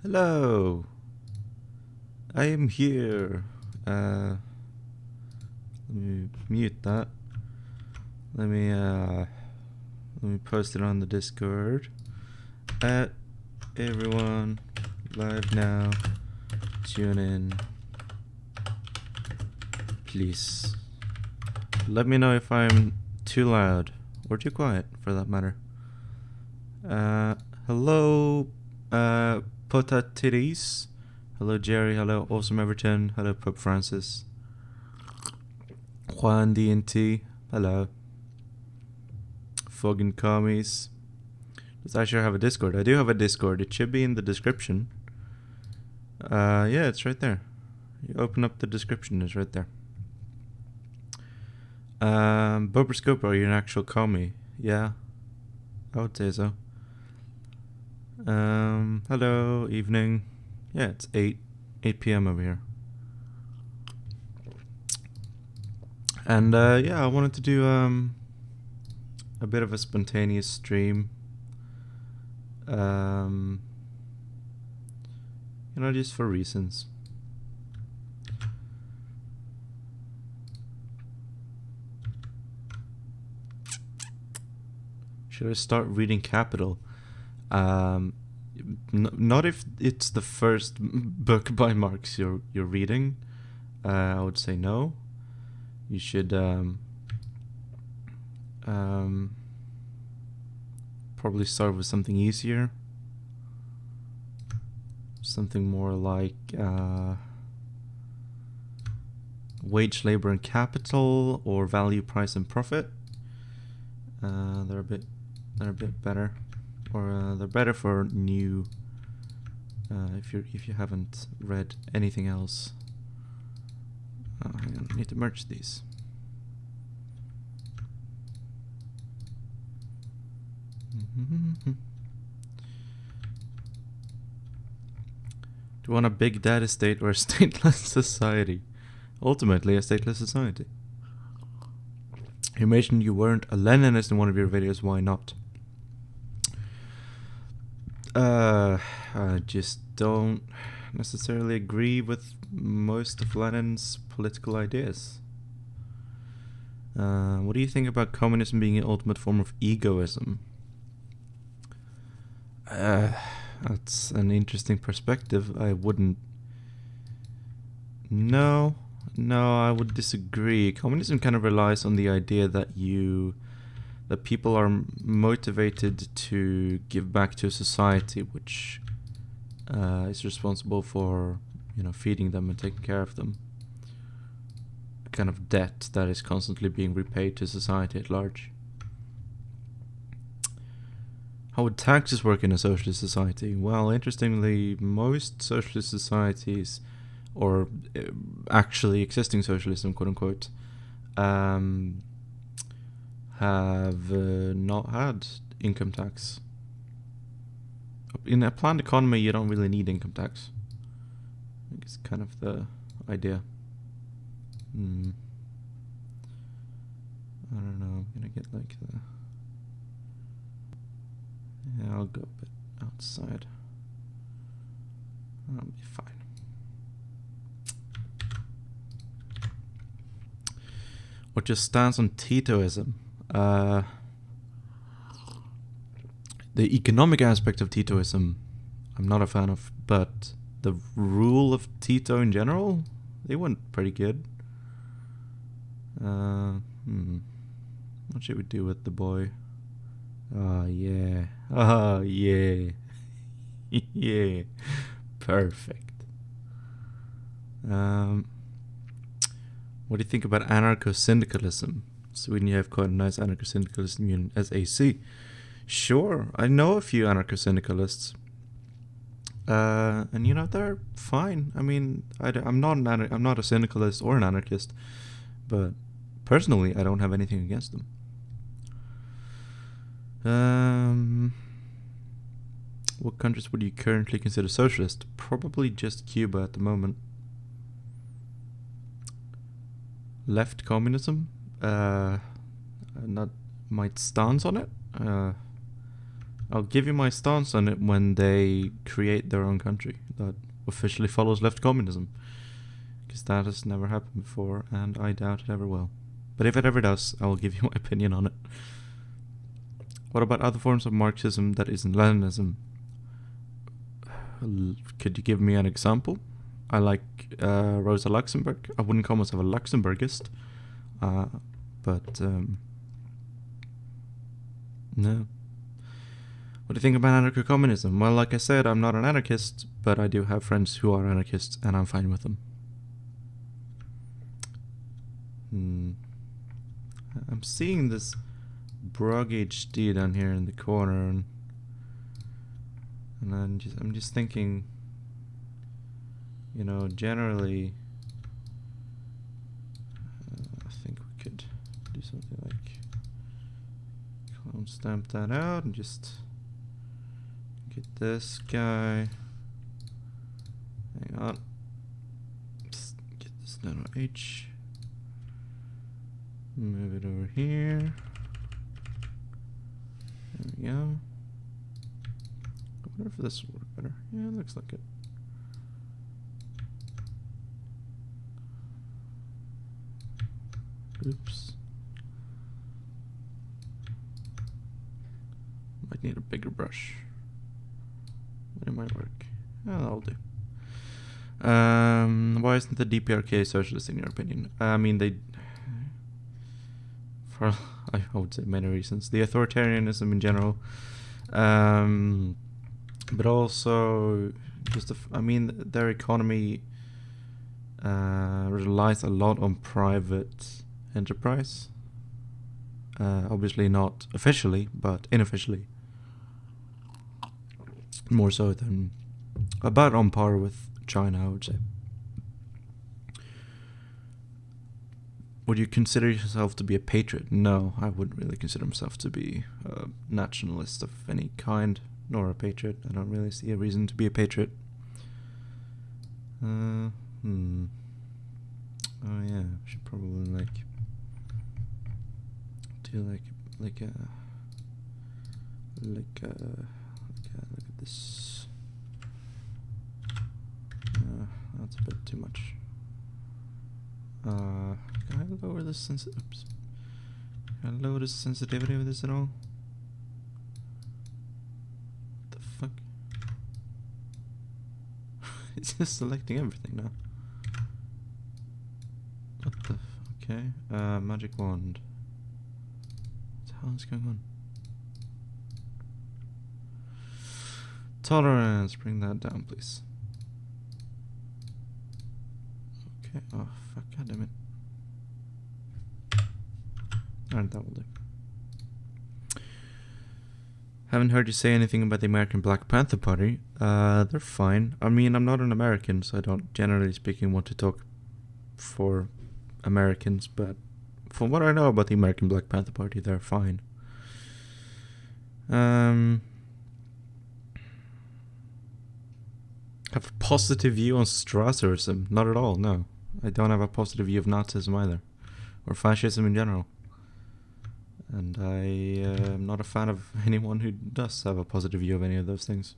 Hello, I am here. Let me mute that. Let me post it on the Discord. At everyone, live now. Tune in, please. Let me know if I'm too loud or too quiet, for that matter. Hello, Potatiris. Hello, Jerry. Hello, Awesome Everton. Hello, Pope Francis. Juan D&T. Hello. Fucking commies. Does I sure have a Discord? I do have a Discord. It should be in the description. Yeah, it's right there. You open up the description, it's right there. Bober Scope, are you an actual commie? Yeah, I would say so. Hello, evening. Yeah, it's 8 p.m. over here. And yeah, I wanted to do a bit of a spontaneous stream. Just for reasons. Should I start reading Capital? Not if it's the first book by Marx you're reading. I would say no. You should probably start with something easier. Something more like Wage, Labor and Capital or Value, Price and Profit. They're a bit better, or they're better for new. If you haven't read anything else. Hang on, I need to merge these. Do you want a big data state or a stateless society? Ultimately, a stateless society. You mentioned you weren't a Leninist in one of your videos. Why not? I just don't necessarily agree with most of Lenin's political ideas. What do you think about communism being an ultimate form of egoism? That's an interesting perspective. I wouldn't. No, I would disagree. Communism kind of relies on the idea that people are motivated to give back to society, which is responsible for, feeding them and taking care of them. A kind of debt that is constantly being repaid to society at large. How would taxes work in a socialist society? Well, interestingly, most socialist societies, or actually existing socialism, quote unquote, have not had income tax. In a planned economy, you don't really need income tax. I think it's kind of the idea. I don't know. I'm gonna get like the. Yeah, I'll go a bit outside. I'll be fine. What's your stance on Titoism? The economic aspect of Titoism, I'm not a fan of, but the rule of Tito in general, they went pretty good. What should we do with the boy? Oh, yeah. Oh, yeah. Yeah. Perfect. What do you think about anarcho-syndicalism? Sweden, you have quite a nice anarcho-syndicalism union, SAC. Sure, I know a few anarcho-syndicalists. And they're fine. I mean, I'm not a syndicalist or an anarchist, but personally, I don't have anything against them. What countries would you currently consider socialist? Probably just Cuba at the moment. Left communism? Not my stance on it. I'll give you my stance on it when they create their own country that officially follows left communism. Because that has never happened before, and I doubt it ever will. But if it ever does, I will give you my opinion on it. What about other forms of Marxism that isn't Leninism? Could you give me an example? I like Rosa Luxemburg. I wouldn't call myself a Luxemburgist. But no. What do you think about anarcho-communism? Well, like I said, I'm not an anarchist, but I do have friends who are anarchists, and I'm fine with them. I'm seeing this Brog HD down here in the corner, and I'm just thinking, you know, generally, I think we could do something like clone stamp that out and just get this guy. Hang on. Just get this down on H. Move it over here. There we go. I wonder if this will work better. Yeah, it looks like it. Oops. Might need a bigger brush. But it might work. Yeah, that'll do. Why isn't the DPRK socialist in your opinion? I mean, they... For, I would say many reasons. The authoritarianism in general. But also, just I mean, their economy relies a lot on private enterprise. Obviously not officially, but unofficially. More so than, about on par with China, I would say. Would you consider yourself to be a patriot? No, I wouldn't really consider myself to be a nationalist of any kind, nor a patriot. I don't really see a reason to be a patriot. Oh yeah, I should probably do look at this. That's a bit too much. Can I lower the Can I lower the sensitivity of this at all? What the fuck? It's just selecting everything now. What the okay. Magic wand. What the hell is going on? Tolerance, bring that down, please. Okay, oh fuck, god damn it. Alright, that will do. Haven't heard you say anything about the American Black Panther Party. They're fine. I mean, I'm not an American, so I don't, generally speaking, want to talk for Americans, but from what I know about the American Black Panther Party, they're fine. Have a positive view on Strasserism? Not at all, no. I don't have a positive view of Nazism either, or fascism in general. And I am not a fan of anyone who does have a positive view of any of those things.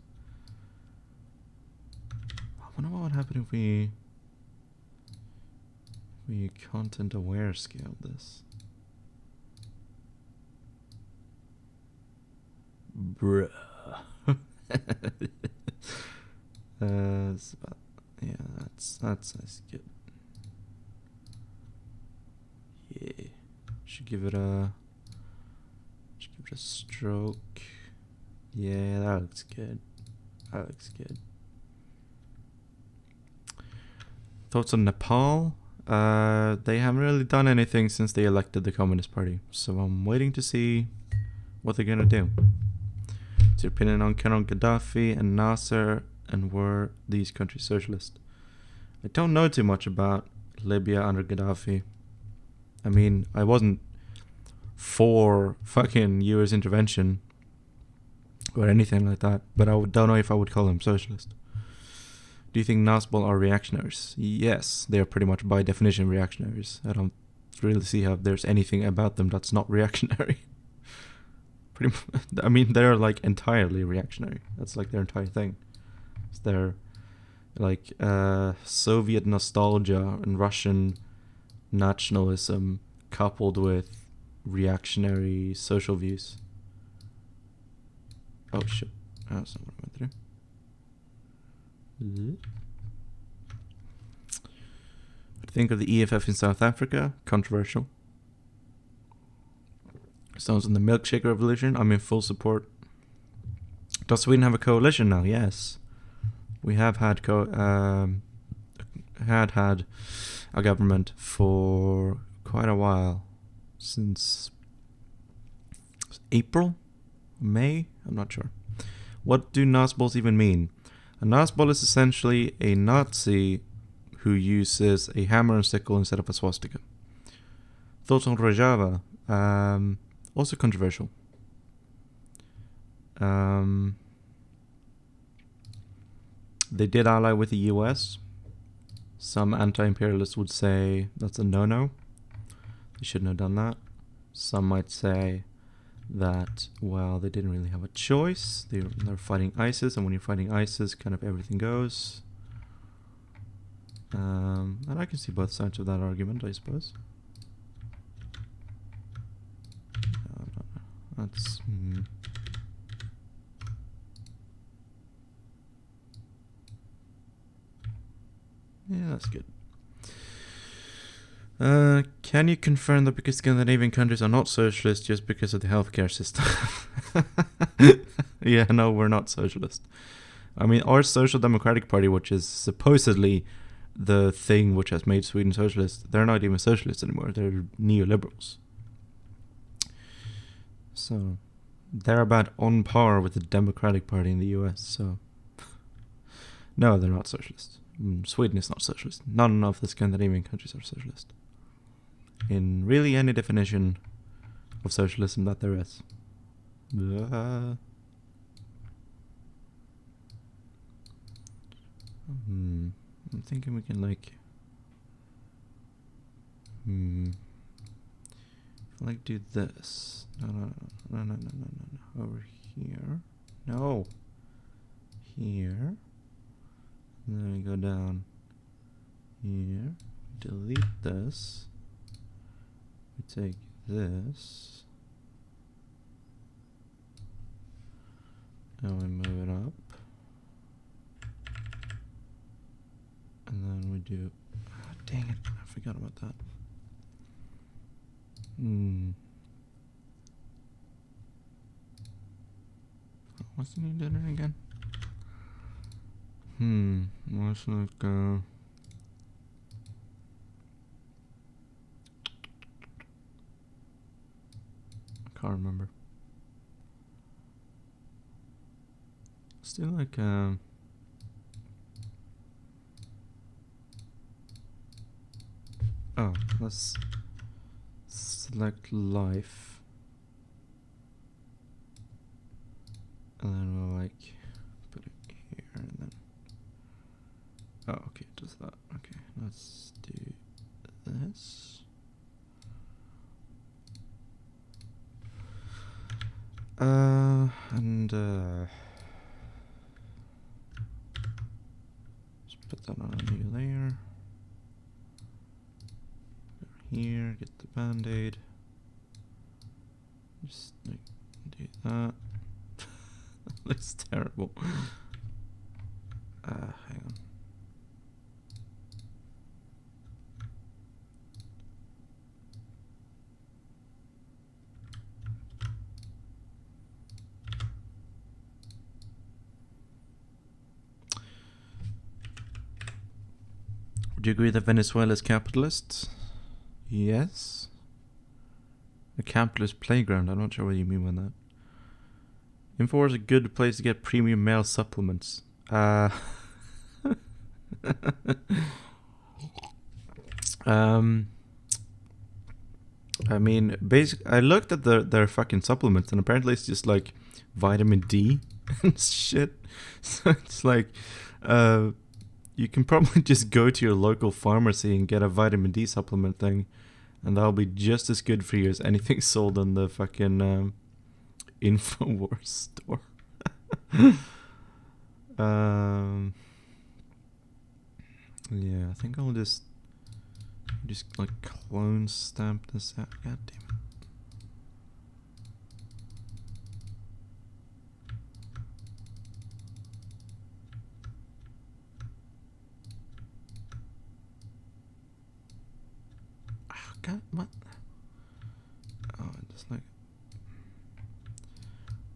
I wonder what would happen if we content aware scale this. Bruh. It's about, yeah, that's good. Yeah, should give it a stroke. Yeah, that looks good. That looks good. Thoughts on Nepal? They haven't really done anything since they elected the Communist Party, so I'm waiting to see what they're gonna do. What's your opinion on Colonel Gaddafi and Nasser, and were these countries socialist? I don't know too much about Libya under Gaddafi. I mean, I wasn't for fucking US intervention or anything like that, but I don't know if I would call them socialist. Do you think Nazbol are reactionaries? Yes, they are pretty much by definition reactionaries. I don't really see how there's anything about them that's not reactionary. pretty. I mean, they're like entirely reactionary. That's like their entire thing. It's their like Soviet nostalgia and Russian nationalism coupled with reactionary social views. Oh shit! That's not what I went through. Think of the EFF in South Africa. Controversial. Sounds in the milkshake revolution. I'm in full support. Does Sweden have a coalition now? Yes. We have had had a government for quite a while. Since April? May? I'm not sure. What do Nazbols even mean? A Nazbol is essentially a Nazi who uses a hammer and sickle instead of a swastika. Thoughts on Rojava? Also controversial. They did ally with the US. Some anti-imperialists would say that's a no-no. They shouldn't have done that. Some might say that, well, they didn't really have a choice. They're fighting ISIS, and when you're fighting ISIS, kind of everything goes. And I can see both sides of that argument, I suppose. No. That's... Yeah, that's good. Can you confirm that because Scandinavian countries are not socialist just because of the healthcare system? Yeah, no, we're not socialist. I mean, our Social Democratic Party, which is supposedly the thing which has made Sweden socialist, they're not even socialists anymore. They're neoliberals. So they're about on par with the Democratic Party in the US. So no, they're not socialist. Sweden is not socialist. None of the Scandinavian countries are socialist. In really any definition of socialism that there is. I'm thinking we can do this. No. Over here. No. Here. And then we go down here. Delete this. We take this. And we move it up. And then we do... Oh, dang it, I forgot about that. What's the new dinner again? Let's look, I can't remember. Still like, oh, let's select life. And then we'll like put it here and then. Oh, okay, it does that. Okay, let's do this. Just put that on a new layer. Here, get the band-aid. Just like do that. Looks terrible. Hang on. Would you agree that Venezuela is capitalist? Yes. A capitalist playground. I'm not sure what you mean by that. Infowars is a good place to get premium male supplements. I mean, I looked at their fucking supplements, and apparently it's just like vitamin D and shit. So it's like, you can probably just go to your local pharmacy and get a vitamin D supplement thing, and that'll be just as good for you as anything sold on the fucking Infowars store. Yeah, I think I'll just like clone stamp this out. God damn it. Oh, God, what? Oh, just like.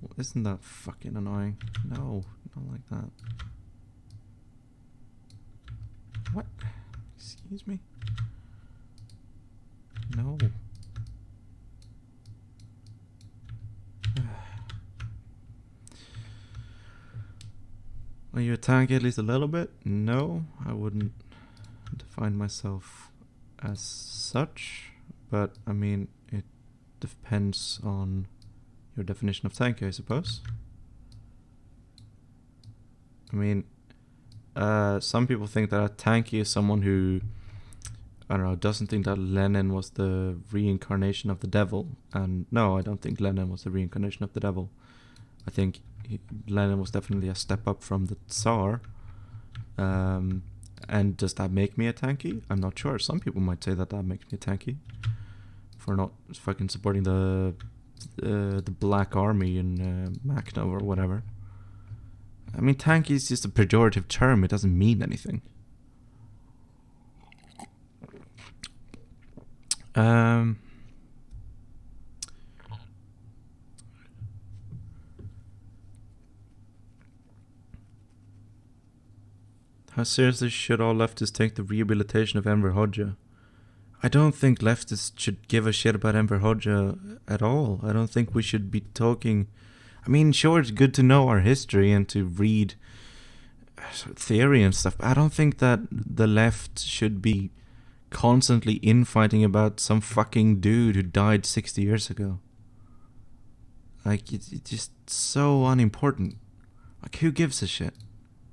Well, isn't that fucking annoying? No, not like that. What? Excuse me? No. Are you a tank at least a little bit? No, I wouldn't define myself as such, but I mean, it depends on your definition of tank, I suppose. I mean, some people think that a tanky is someone who, I don't know, doesn't think that Lenin was the reincarnation of the devil. And no, I don't think Lenin was the reincarnation of the devil. I think Lenin was definitely a step up from the Tsar. And does that make me a tanky? I'm not sure. Some people might say that makes me a tanky for not fucking supporting the Black Army in Makhno or whatever. I mean, tanky is just a pejorative term. It doesn't mean anything. How seriously should all leftists take the rehabilitation of Enver Hoxha? I don't think leftists should give a shit about Enver Hoxha at all. I don't think we should be talking... I mean, sure, it's good to know our history and to read theory and stuff, but I don't think that the left should be constantly infighting about some fucking dude who died 60 years ago. Like, it's just so unimportant. Like, who gives a shit?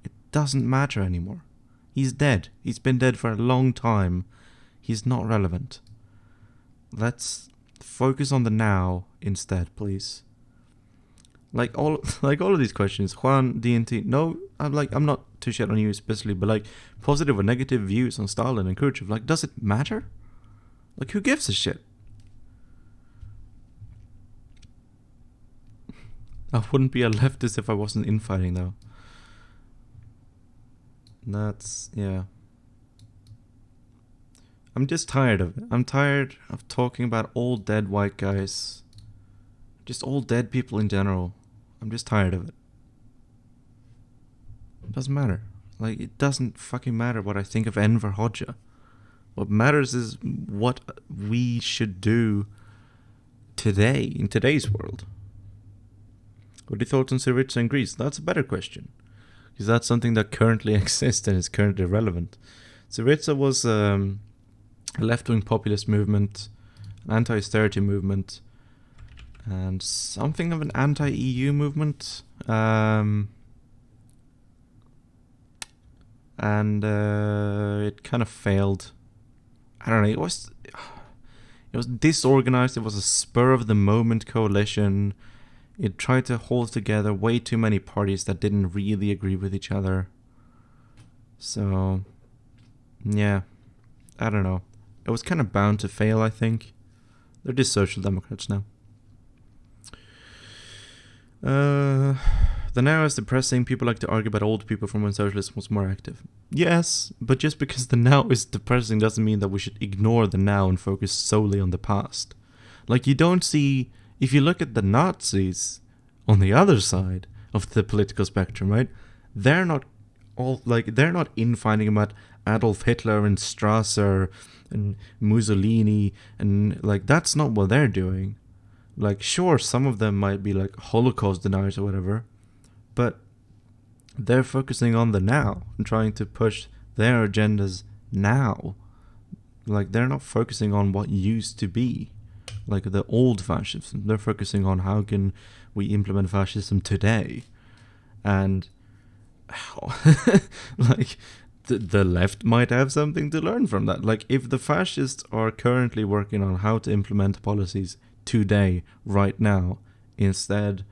It doesn't matter anymore. He's dead. He's been dead for a long time. He's not relevant. Let's focus on the now instead, please. Like all of these questions, Juan, DNT, no, I'm not too shit on you especially, but like positive or negative views on Stalin and Khrushchev, like, does it matter? Like, who gives a shit? I wouldn't be a leftist if I wasn't infighting, though. That's, yeah. I'm just tired of it. I'm tired of talking about old dead white guys. Just old dead people in general. I'm just tired of it. It doesn't matter. Like, it doesn't fucking matter what I think of Enver Hoxha. What matters is what we should do today, in today's world. What are your thoughts on Syriza in Greece? That's a better question. Because that's something that currently exists and is currently relevant. Syriza was a left-wing populist movement, an anti-austerity movement, and something of an anti-EU movement. And it kind of failed. I don't know, it was disorganized. It was a spur-of-the-moment coalition. It tried to hold together way too many parties that didn't really agree with each other. So, yeah, I don't know. It was kind of bound to fail, I think. They're just social democrats now. The now is depressing. People like to argue about old people from when socialism was more active. Yes, but just because the now is depressing doesn't mean that we should ignore the now and focus solely on the past. Like, you don't see... If you look at the Nazis on the other side of the political spectrum, right? They're not infighting about Adolf Hitler and Strasser and Mussolini, and like, that's not what they're doing. Like, sure, some of them might be like Holocaust deniers or whatever, but they're focusing on the now and trying to push their agendas now. Like, they're not focusing on what used to be, like the old fascism. They're focusing on how can we implement fascism today. And like, the left might have something to learn from that. Like, if the fascists are currently working on how to implement policies today, right now, instead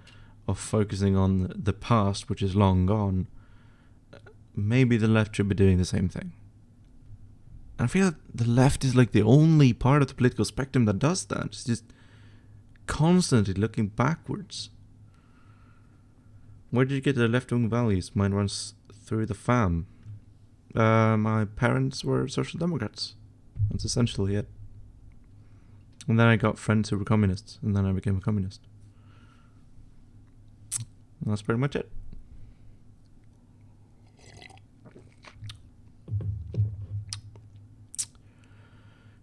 of focusing on the past, which is long gone, maybe the left should be doing the same thing. And I feel like the left is like the only part of the political spectrum that does that. It's just constantly looking backwards. Where did you get the left-wing values? Mine runs through the fam. My parents were social democrats. That's essentially it. And then I got friends who were communists, and then I became a communist. And that's pretty much it.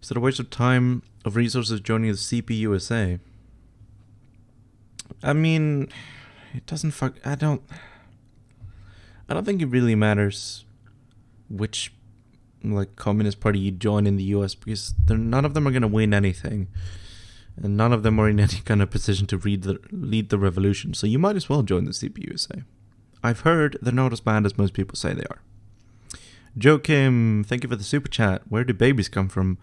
Is it a waste of time, of resources joining the CPUSA? I mean, it doesn't I don't think it really matters which communist party you join in the US, because none of them are going to win anything, and none of them are in any kind of position to lead the revolution. So you might as well join the CPUSA. I've heard they're not as bad as most people say they are. Joe Kim, thank you for the super chat. Where do babies come from?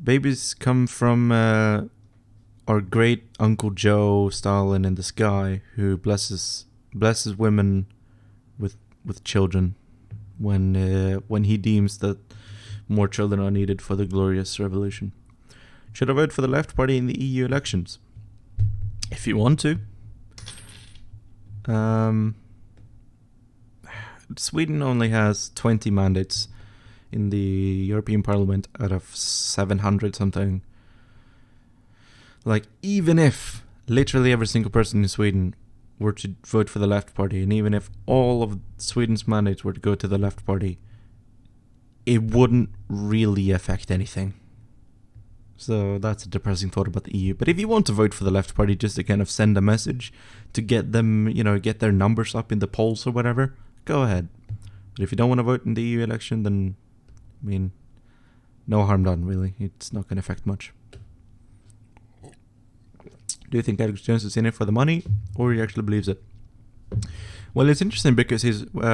Babies come from our great Uncle Joe Stalin in the sky, who blesses women with children when he deems that more children are needed for the glorious revolution. Should I vote for the left party in the EU elections? If you want to. Sweden only has 20 mandates in the European Parliament out of 700 something. Even if literally every single person in Sweden were to vote for the left party, and even if all of Sweden's mandates were to go to the left party, it wouldn't really affect anything. So that's a depressing thought about the EU. But if you want to vote for the left party just to kind of send a message to get them, get their numbers up in the polls or whatever, go ahead. But if you don't want to vote in the EU election, then, no harm done, really. It's not going to affect much. Do you think Alex Jones is in it for the money, or he actually believes it? Well, it's interesting because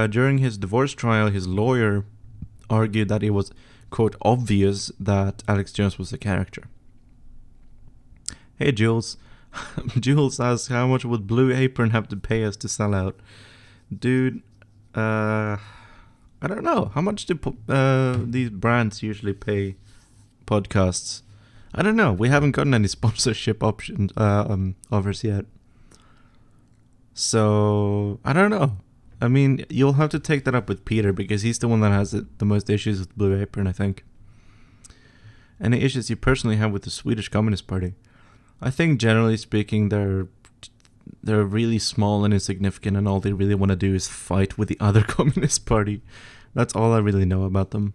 during his divorce trial, his lawyer argued that it was, quote, obvious that Alex Jones was a character. Hey, Jules. Jules asks, how much would Blue Apron have to pay us to sell out? Dude, I don't know. How much do these brands usually pay podcasts? I don't know. We haven't gotten any sponsorship options offers yet. So, I don't know. You'll have to take that up with Peter, because he's the one that has the most issues with Blue Apron, I think. Any issues you personally have with the Swedish Communist Party? I think, generally speaking, they're really small and insignificant, and all they really want to do is fight with the other Communist Party. That's all I really know about them.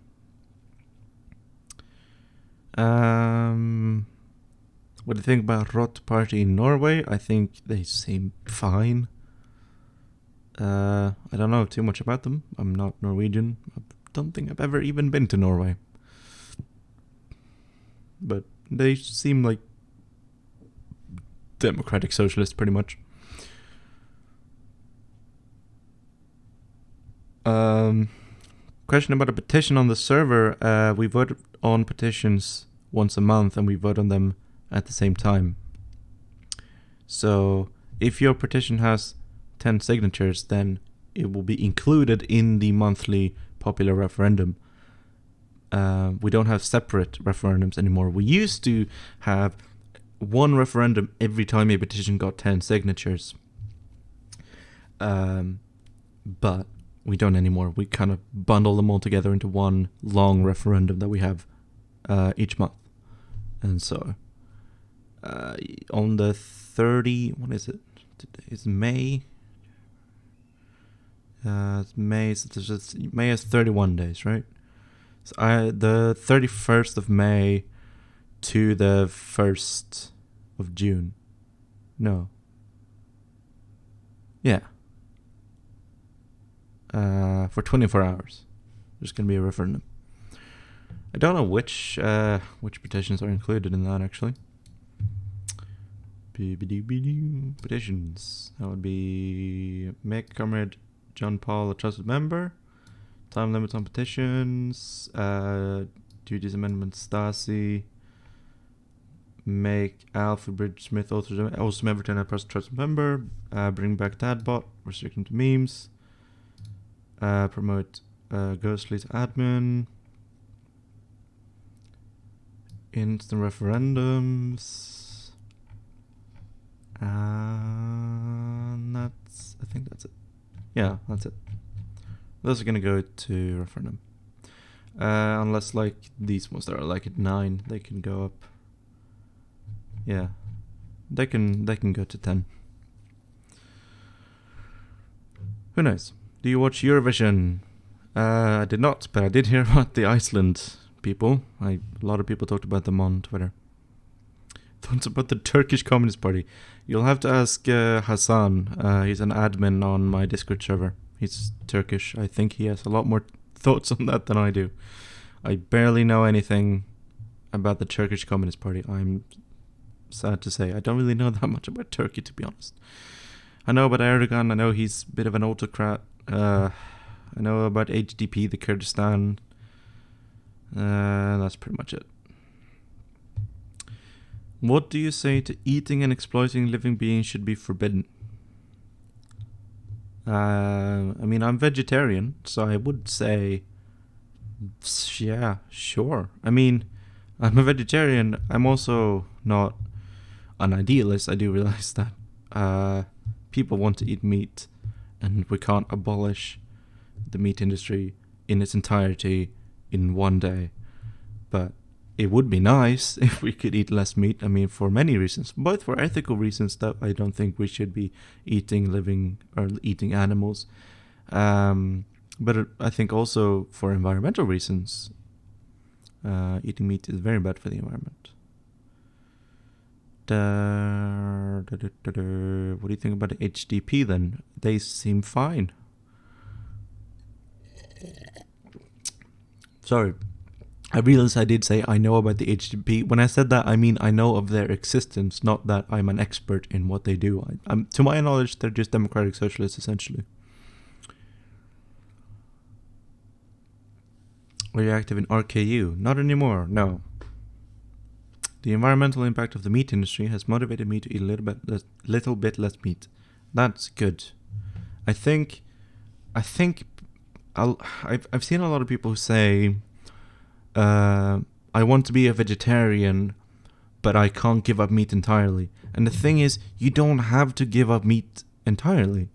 What do you think about Rot Party in Norway? I think they seem fine. I don't know too much about them. I'm not Norwegian. I don't think I've ever even been to Norway. But they seem like democratic socialists, pretty much. Question about a petition on the server. We vote on petitions once a month, and we vote on them at the same time. So if your petition has 10 signatures, then it will be included in the monthly popular referendum. We don't have separate referendums anymore. We used to have one referendum every time a petition got 10 signatures. But we don't anymore. We kind of bundle them all together into one long referendum that we have each month. And so on the what is it? Today is May. It's May. So May has 31 days, right? So the 31st of May to the 1st of June. No. Yeah. For 24 hours. There's going to be a referendum. I don't know which petitions are included in that, actually. Petitions. That would be make Comrade John Paul a trusted member. Time limits on petitions. Duties amendment Stasi. make Alfred Smith also Everton a person trust member, bring back Dadbot, restrict him to memes, promote Ghostly to admin, instant referendums, and I think that's it. Yeah, that's it. Those are gonna go to referendum. Unless like these ones that are like at 9, they can go up. Yeah, they can go to 10. Who knows? Do you watch Eurovision? I did not, but I did hear about the Iceland people. A lot of people talked about them on Twitter. Thoughts about the Turkish Communist Party? You'll have to ask Hassan. He's an admin on my Discord server. He's Turkish. I think he has a lot more thoughts on that than I do. I barely know anything about the Turkish Communist Party. I'm sad to say. I don't really know that much about Turkey, to be honest. I know about Erdogan. I know he's a bit of an autocrat. I know about HDP, the Kurdistan. That's pretty much it. What do you say to eating and exploiting living beings should be forbidden? I mean, I'm vegetarian, so I would say, yeah, sure. I mean, I'm a vegetarian. I'm also not an idealist. I do realize that people want to eat meat, and we can't abolish the meat industry in its entirety in one day. But it would be nice if we could eat less meat. I mean, for many reasons, both for ethical reasons that I don't think we should be eating living or eating animals, but I think also for environmental reasons. Eating meat is very bad for the environment. What do you think about the HDP then? They seem fine. Sorry. I realize I did say I know about the HDP. When I said that, I mean I know of their existence, not that I'm an expert in what they do. To my knowledge, they're just democratic socialists, essentially. Are you active in RKU? Not anymore, no. The environmental impact of the meat industry has motivated me to eat a little bit less meat. That's good. I've seen a lot of people who say, I want to be a vegetarian, but I can't give up meat entirely. And the thing is, you don't have to give up meat entirely.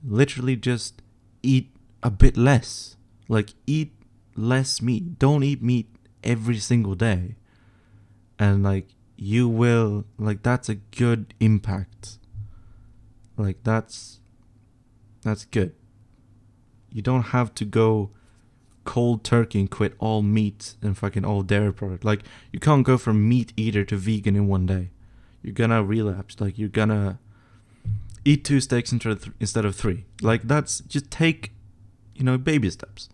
Literally just eat a bit less. Like, eat less meat. Don't eat meat every single day. And, like, you will, like, that's a good impact. Like, that's good. You don't have to go cold turkey and quit all meat and fucking all dairy product. Like, you can't go from meat eater to vegan in one day. You're gonna relapse. Like, you're gonna eat 2 steaks instead of 3. Like, that's just take, baby steps.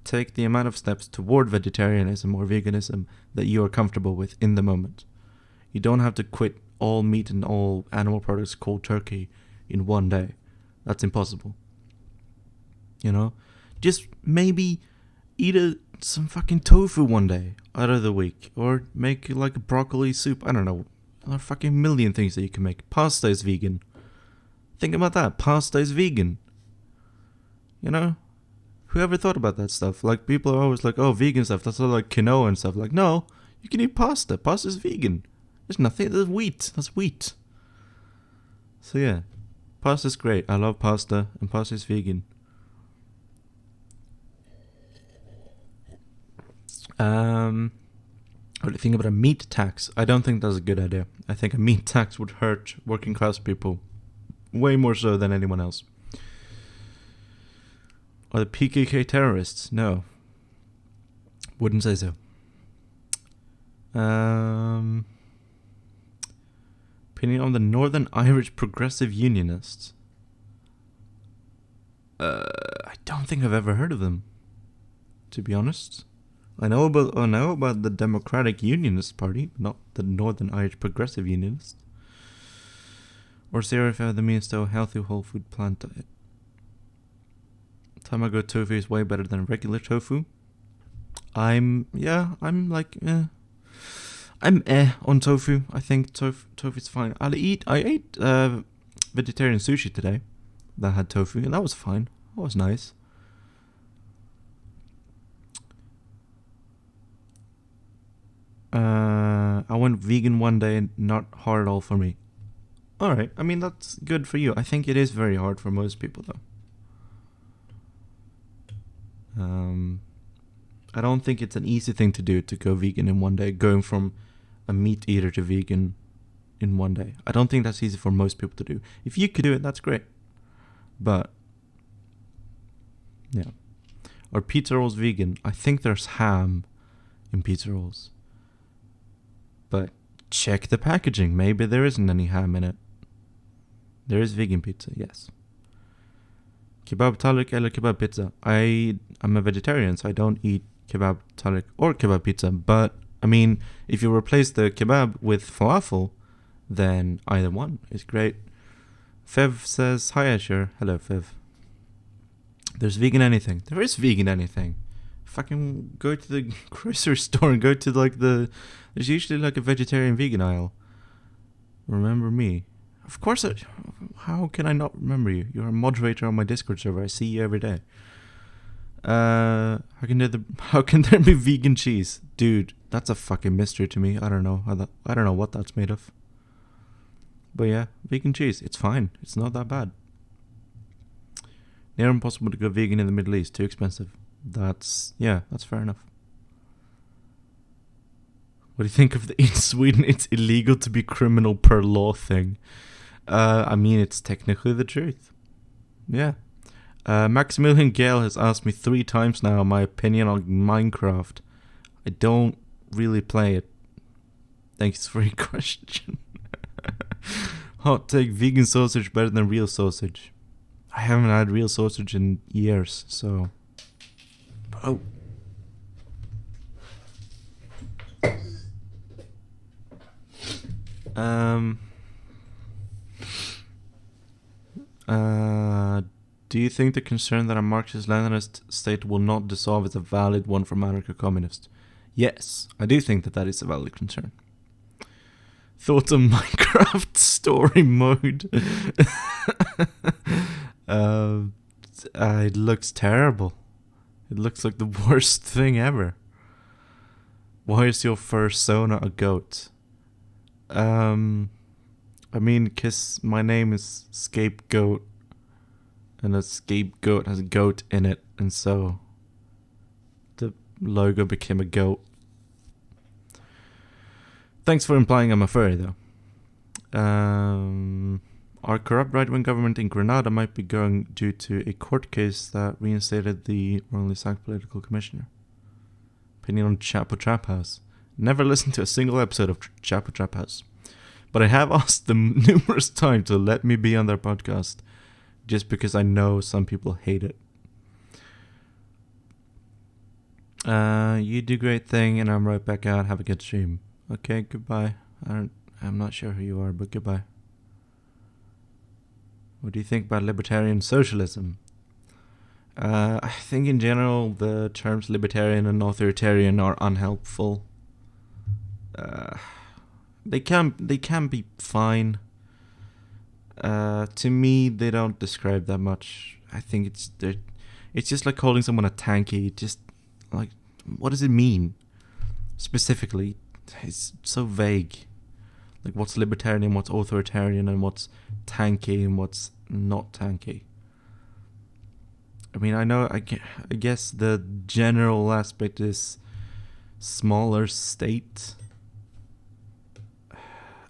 Take the amount of steps toward vegetarianism or veganism that you are comfortable with in the moment. You don't have to quit all meat and all animal products cold turkey in one day. That's impossible. Just maybe eat some fucking tofu one day out of the week, or make like a broccoli soup. I don't know. There are fucking million things that you can make. Pasta is vegan. Think about that. Pasta is vegan. Whoever thought about that stuff? Like, people are always like, oh, vegan stuff, that's all like quinoa and stuff. Like, no, you can eat pasta. Pasta is vegan. There's nothing. There's wheat. That's wheat. So yeah, pasta's great. I love pasta, and pasta is vegan. What do you think about a meat tax? I don't think that's a good idea. I think a meat tax would hurt working class people way more so than anyone else. Are the PKK terrorists? No. Wouldn't say so. Opinion on the Northern Irish Progressive Unionists? I don't think I've ever heard of them, to be honest. I know about the Democratic Unionist Party, not the Northern Irish Progressive Unionists. Or Sarah if I have the means to a healthy whole food plant diet. Tamago tofu is way better than regular tofu. I'm like, I'm on tofu. I think tofu's fine. I ate vegetarian sushi today that had tofu, and that was fine. That was nice. I went vegan one day and not hard at all for me. Alright, I mean, that's good for you. I think it is very hard for most people, though. I don't think it's an easy thing to do to go vegan in one day, going from a meat eater to vegan in one day. I don't think that's easy for most people to do. If you could do it, that's great. But, yeah. Are pizza rolls vegan? I think there's ham in pizza rolls. But check the packaging. Maybe there isn't any ham in it. There is vegan pizza, yes. Kebab talik eller kebab pizza. I'm a vegetarian, so I don't eat kebab talik or kebab pizza. But, I mean, if you replace the kebab with falafel, then either one is great. Fev says, hi Asher. Hello, Fev. There's vegan anything. There is vegan anything. Fucking go to the grocery store and go to there's usually like a vegetarian vegan aisle. Remember me. Of course, how can I not remember you? You're a moderator on my Discord server. I see you every day. How can there be vegan cheese? Dude, that's a fucking mystery to me. I don't know what that's made of. But yeah, vegan cheese. It's fine. It's not that bad. Near impossible to go vegan in the Middle East. Too expensive. That's fair enough. What do you think of the in Sweden it's illegal to be criminal per law thing? I mean, it's technically the truth. Yeah. Maximilian Gale has asked me 3 times now my opinion on Minecraft. I don't really play it. Thanks for your question. Hot take, vegan sausage better than real sausage. I haven't had real sausage in years, so... Oh. Do you think the concern that a Marxist-Leninist state will not dissolve is a valid one for anarcho-communist? Yes, I do think that is a valid concern. Thoughts on Minecraft story mode? It looks terrible. It looks like the worst thing ever. Why is your persona a goat? I mean, 'cause my name is Scapegoat, and a scapegoat has a goat in it, and so the logo became a goat. Thanks for implying I'm a furry, though. Our corrupt right-wing government in Grenada might be going due to a court case that reinstated the wrongly sacked political commissioner. Opinion on Chapo Trap House. Never listened to a single episode of Chapo Trap House. But I have asked them numerous times to let me be on their podcast, just because I know some people hate it. You do great thing, and I'm right back out. Have a good stream. Okay, goodbye. I'm not sure who you are, but goodbye. What do you think about libertarian socialism? I think in general the terms libertarian and authoritarian are unhelpful. They can be fine. To me, they don't describe that much. I think it's just like calling someone a tanky. Just like, what does it mean specifically? It's so vague. Like, what's libertarian, what's authoritarian, and what's tanky and what's not tanky. I mean, I guess the general aspect is smaller state.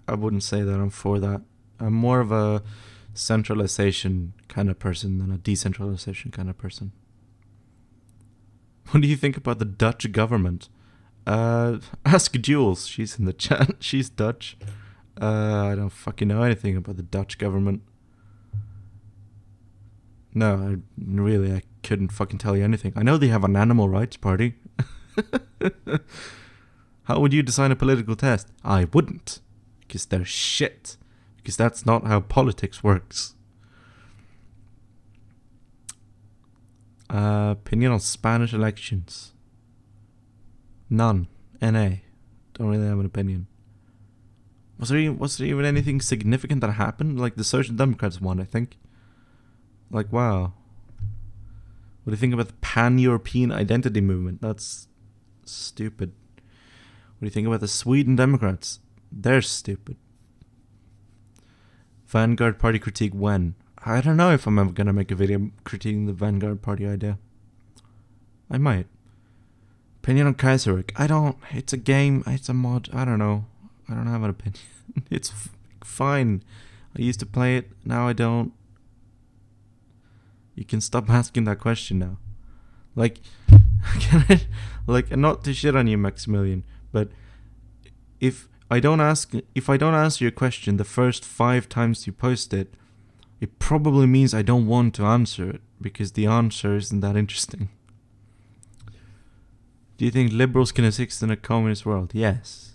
I wouldn't say that I'm for that. I'm more of a centralization kind of person than a decentralization kind of person. What do you think about the Dutch government? Ask Jules. She's in the chat. She's Dutch. I don't fucking know anything about the Dutch government. No, I couldn't fucking tell you anything. I know they have an animal rights party. How would you design a political test? I wouldn't. Because they're shit. Because that's not how politics works. Opinion on Spanish elections? None. NA. Don't really have an opinion. Was there even anything significant that happened? Like the Social Democrats won, I think. Like, wow. What do you think about the pan-European identity movement? That's stupid. What do you think about the Sweden Democrats? They're stupid. Vanguard Party critique when? I don't know if I'm ever gonna make a video critiquing the Vanguard Party idea. I might. Opinion on Kaiserwick? It's a game, it's a mod, I don't know. I don't have an opinion. It's fine. I used to play it, now I don't. You can stop asking that question now. Like, not to shit on you, Maximilian, but if I don't answer your question the first 5 times you post it, it probably means I don't want to answer it, because the answer isn't that interesting. Do you think liberals can exist in a communist world? Yes.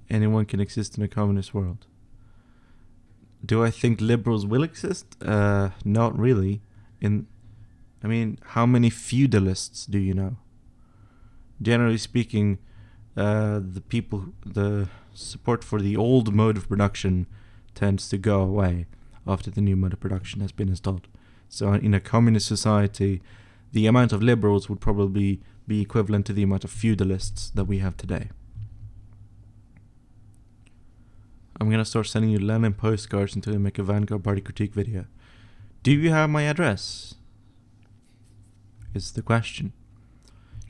Anyone can exist in a communist world. Do I think liberals will exist? Not really. How many feudalists do you know? Generally speaking, the support for the old mode of production tends to go away after the new mode of production has been installed. So in a communist society, the amount of liberals would probably be equivalent to the amount of feudalists that we have today. I'm gonna start sending you Lenin postcards until I make a Vanguard Party critique video. Do you have my address? Is the question.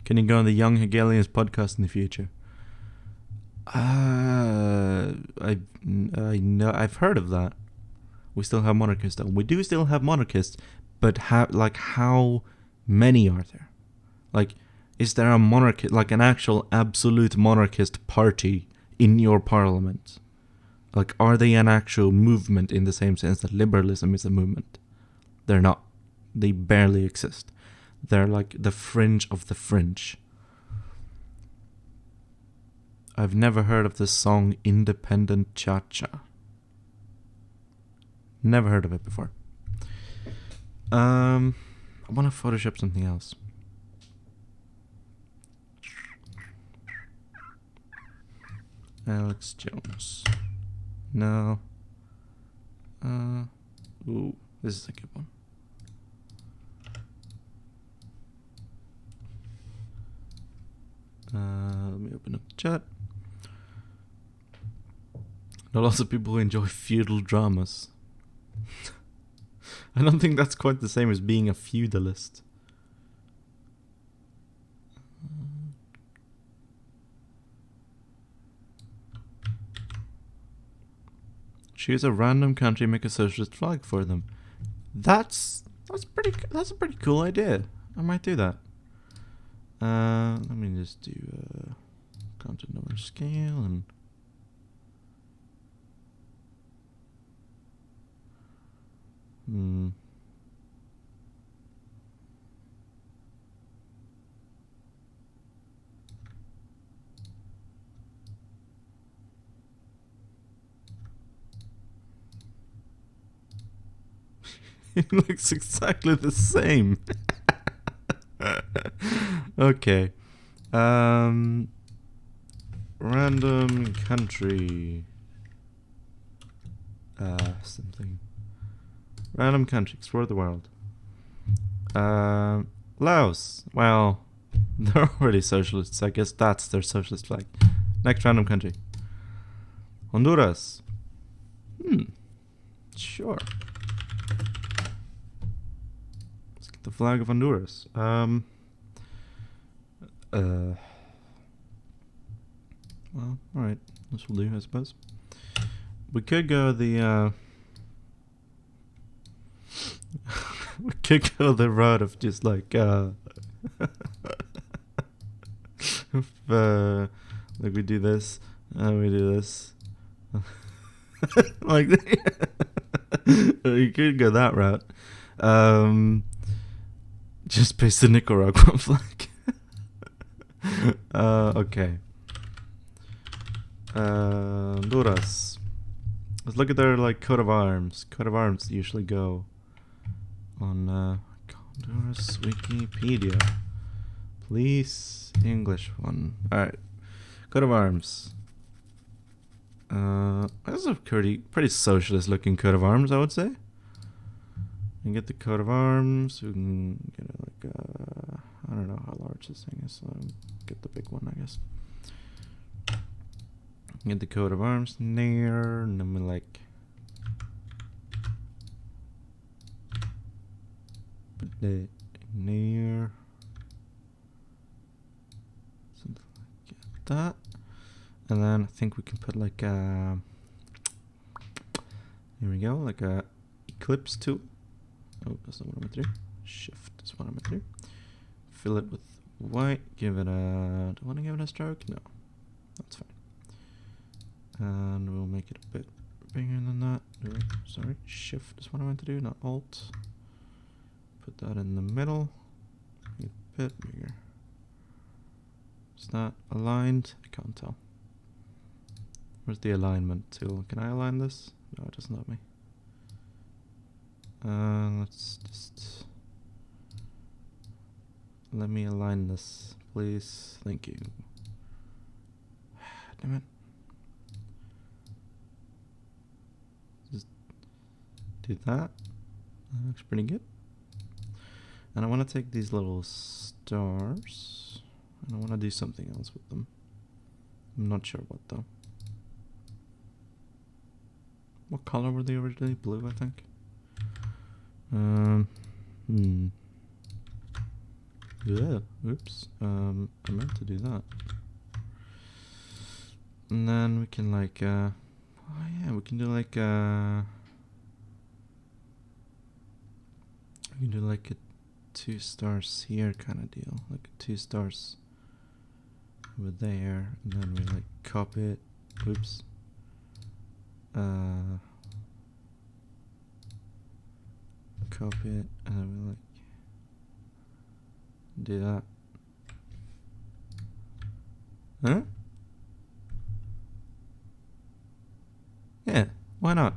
Can you go on the Young Hegelians podcast in the future? I know, I've heard of that. We still have monarchists though. We do still have monarchists, but how many are there? Like, is there a monarchist, like an actual absolute monarchist party in your parliament? Like, are they an actual movement in the same sense that liberalism is a movement? They're not. They barely exist. They're like the fringe of the fringe. I've never heard of this song Independent Cha-Cha. Never heard of it before. I want to Photoshop something else. Alex Jones. No. Ooh, this is a good one. Let me open up the chat. There are lots of people who enjoy feudal dramas. I don't think that's quite the same as being a feudalist. Choose a random country, make a socialist flag for them. That's a pretty cool idea. I might do that. Let me just do content over scale and it looks exactly the same. Okay. Random country. Something. Random country. Explore the world. Laos. Well, they're already socialists. I guess that's their socialist flag. Next random country. Honduras. Sure. Let's get the flag of Honduras. Well, alright. This will do, I suppose. We could go the, we could go the route of just like, like we do this, and we do this. Like, you could go that route. Just paste the Nicaraguan flag. Okay. Honduras. Let's look at their like coat of arms. Coat of arms usually go on Honduras Wikipedia. Please, English one. Alright. Coat of arms. That's a pretty socialist looking coat of arms, I would say. We can get the coat of arms. We can get I don't know how large this thing is. So get the big one, I guess. Get the coat of arms near, and then we like put it near something like that, and then I think we can put like a here we go, like a eclipse tool. Oh, that's not what I'm gonna do. Shift is what I'm gonna do. Fill it with white. Give it a. Do I want to give it a stroke? No, that's fine. And we'll make it a bit bigger than that. Sorry, shift is what I meant to do, not alt. Put that in the middle. Make it a bit bigger. Is that aligned? I can't tell. Where's the alignment tool? Can I align this? No, it doesn't let me. Let's just let me align this, please. Thank you. Damn it. Just do that. That looks pretty good. And I want to take these little stars and I want to do something else with them. I'm not sure what though. What color were they originally? Blue, I think. Yeah, oops. I meant to do that. And then we can like, oh yeah, we can do like, we can do like a 2 stars here kind of deal. Like 2 stars over there. And then we like copy it. Oops. Copy it, and then we like do that. Huh? Yeah, why not?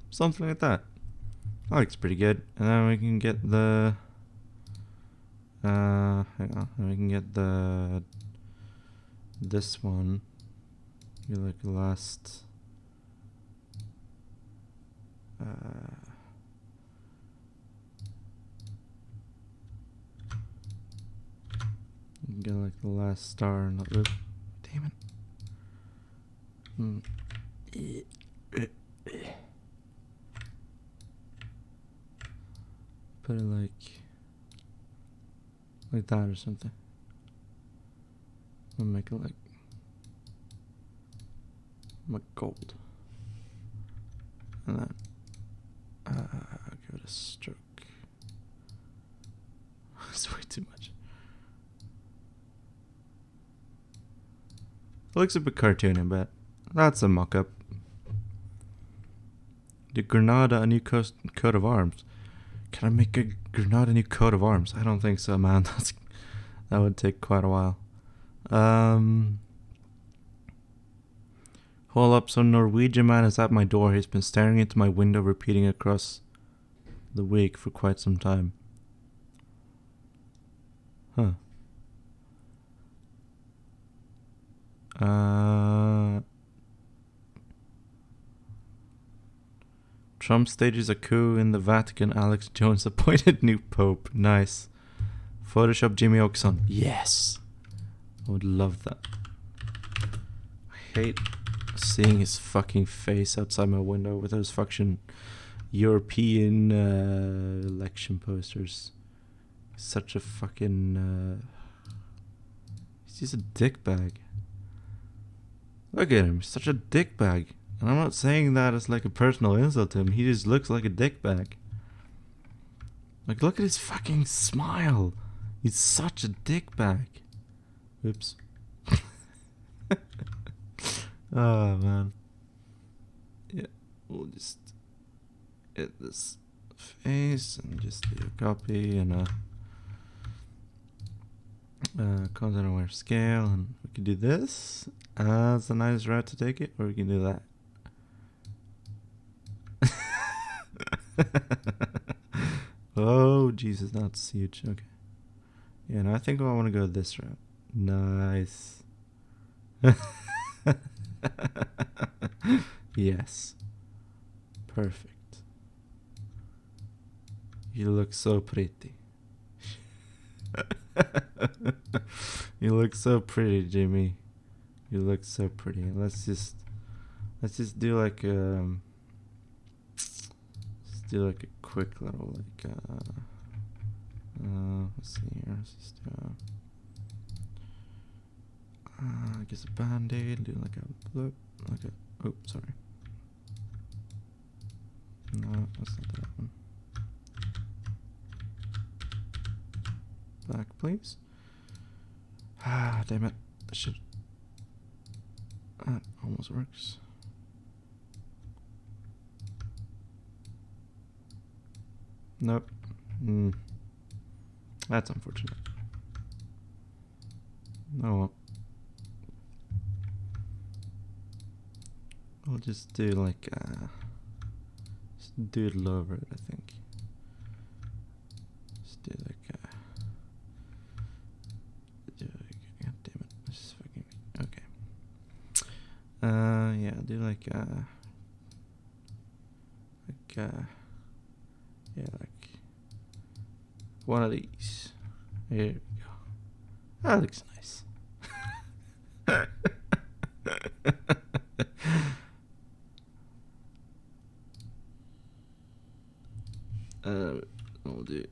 Something like that. That looks pretty good. And then we can get the hang on, and we can get the this one. You like the last get like the last star and the damn it. Put it like that or something. I'll make it like gold. And then give it a stroke. It's way too much. It looks a bit cartoony, but that's a mock-up. The Granada a new coat of arms. Can I make a Granada new coat of arms? I don't think so, man. That would take quite a while. Hold up, some Norwegian man is at my door. He's been staring into my window, repeating across the week for quite some time. Huh. Trump stages a coup in the Vatican. Alex Jones appointed new pope. Nice. Photoshop Jimmy Oakson. Yes. I would love that. I hate seeing his fucking face outside my window with those fucking European election posters. Such a fucking he's just a dickbag. Look at him, such a dickbag. And I'm not saying that as like a personal insult to him. He just looks like a dickbag. Like, look at his fucking smile. He's such a dickbag. Oops. Oh man. Yeah, we'll just hit this face and just do a copy and content aware scale, and we can do this as a nice route to take it, or we can do that. Oh Jesus, that's huge. Okay. Yeah, no, I think I want to go this route. Nice. Yes. Perfect. You look so pretty. You look so pretty, Jimmy. You look so pretty. Let's just do like a quick little let's see here. Let's just I guess a band-aid. Do like a blip. Oh, sorry. No, that's not that one. Back, please. Ah, damn it. That almost works. Nope. That's unfortunate. Oh well. I'll just do like just do it over it, I think. Just do like god damn it. This is fucking okay. Yeah, do like one of these. Here we go. That looks nice. We'll do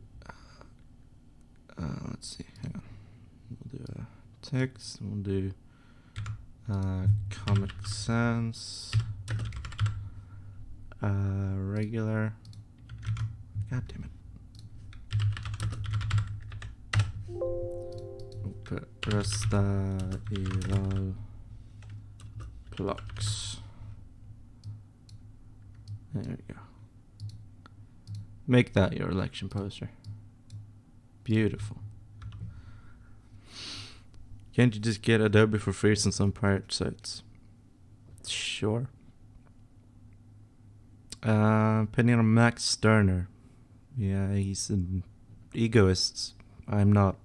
let's see, hang on. We'll do text, we'll do Comic Sans, regular, god damn it. Resta Eval Blocks. There we go. Make that your election poster. Beautiful. Can't you just get Adobe for free on some pirate sites? Sure. Opinion on Max Stirner. Yeah, he's an egoist. I'm not.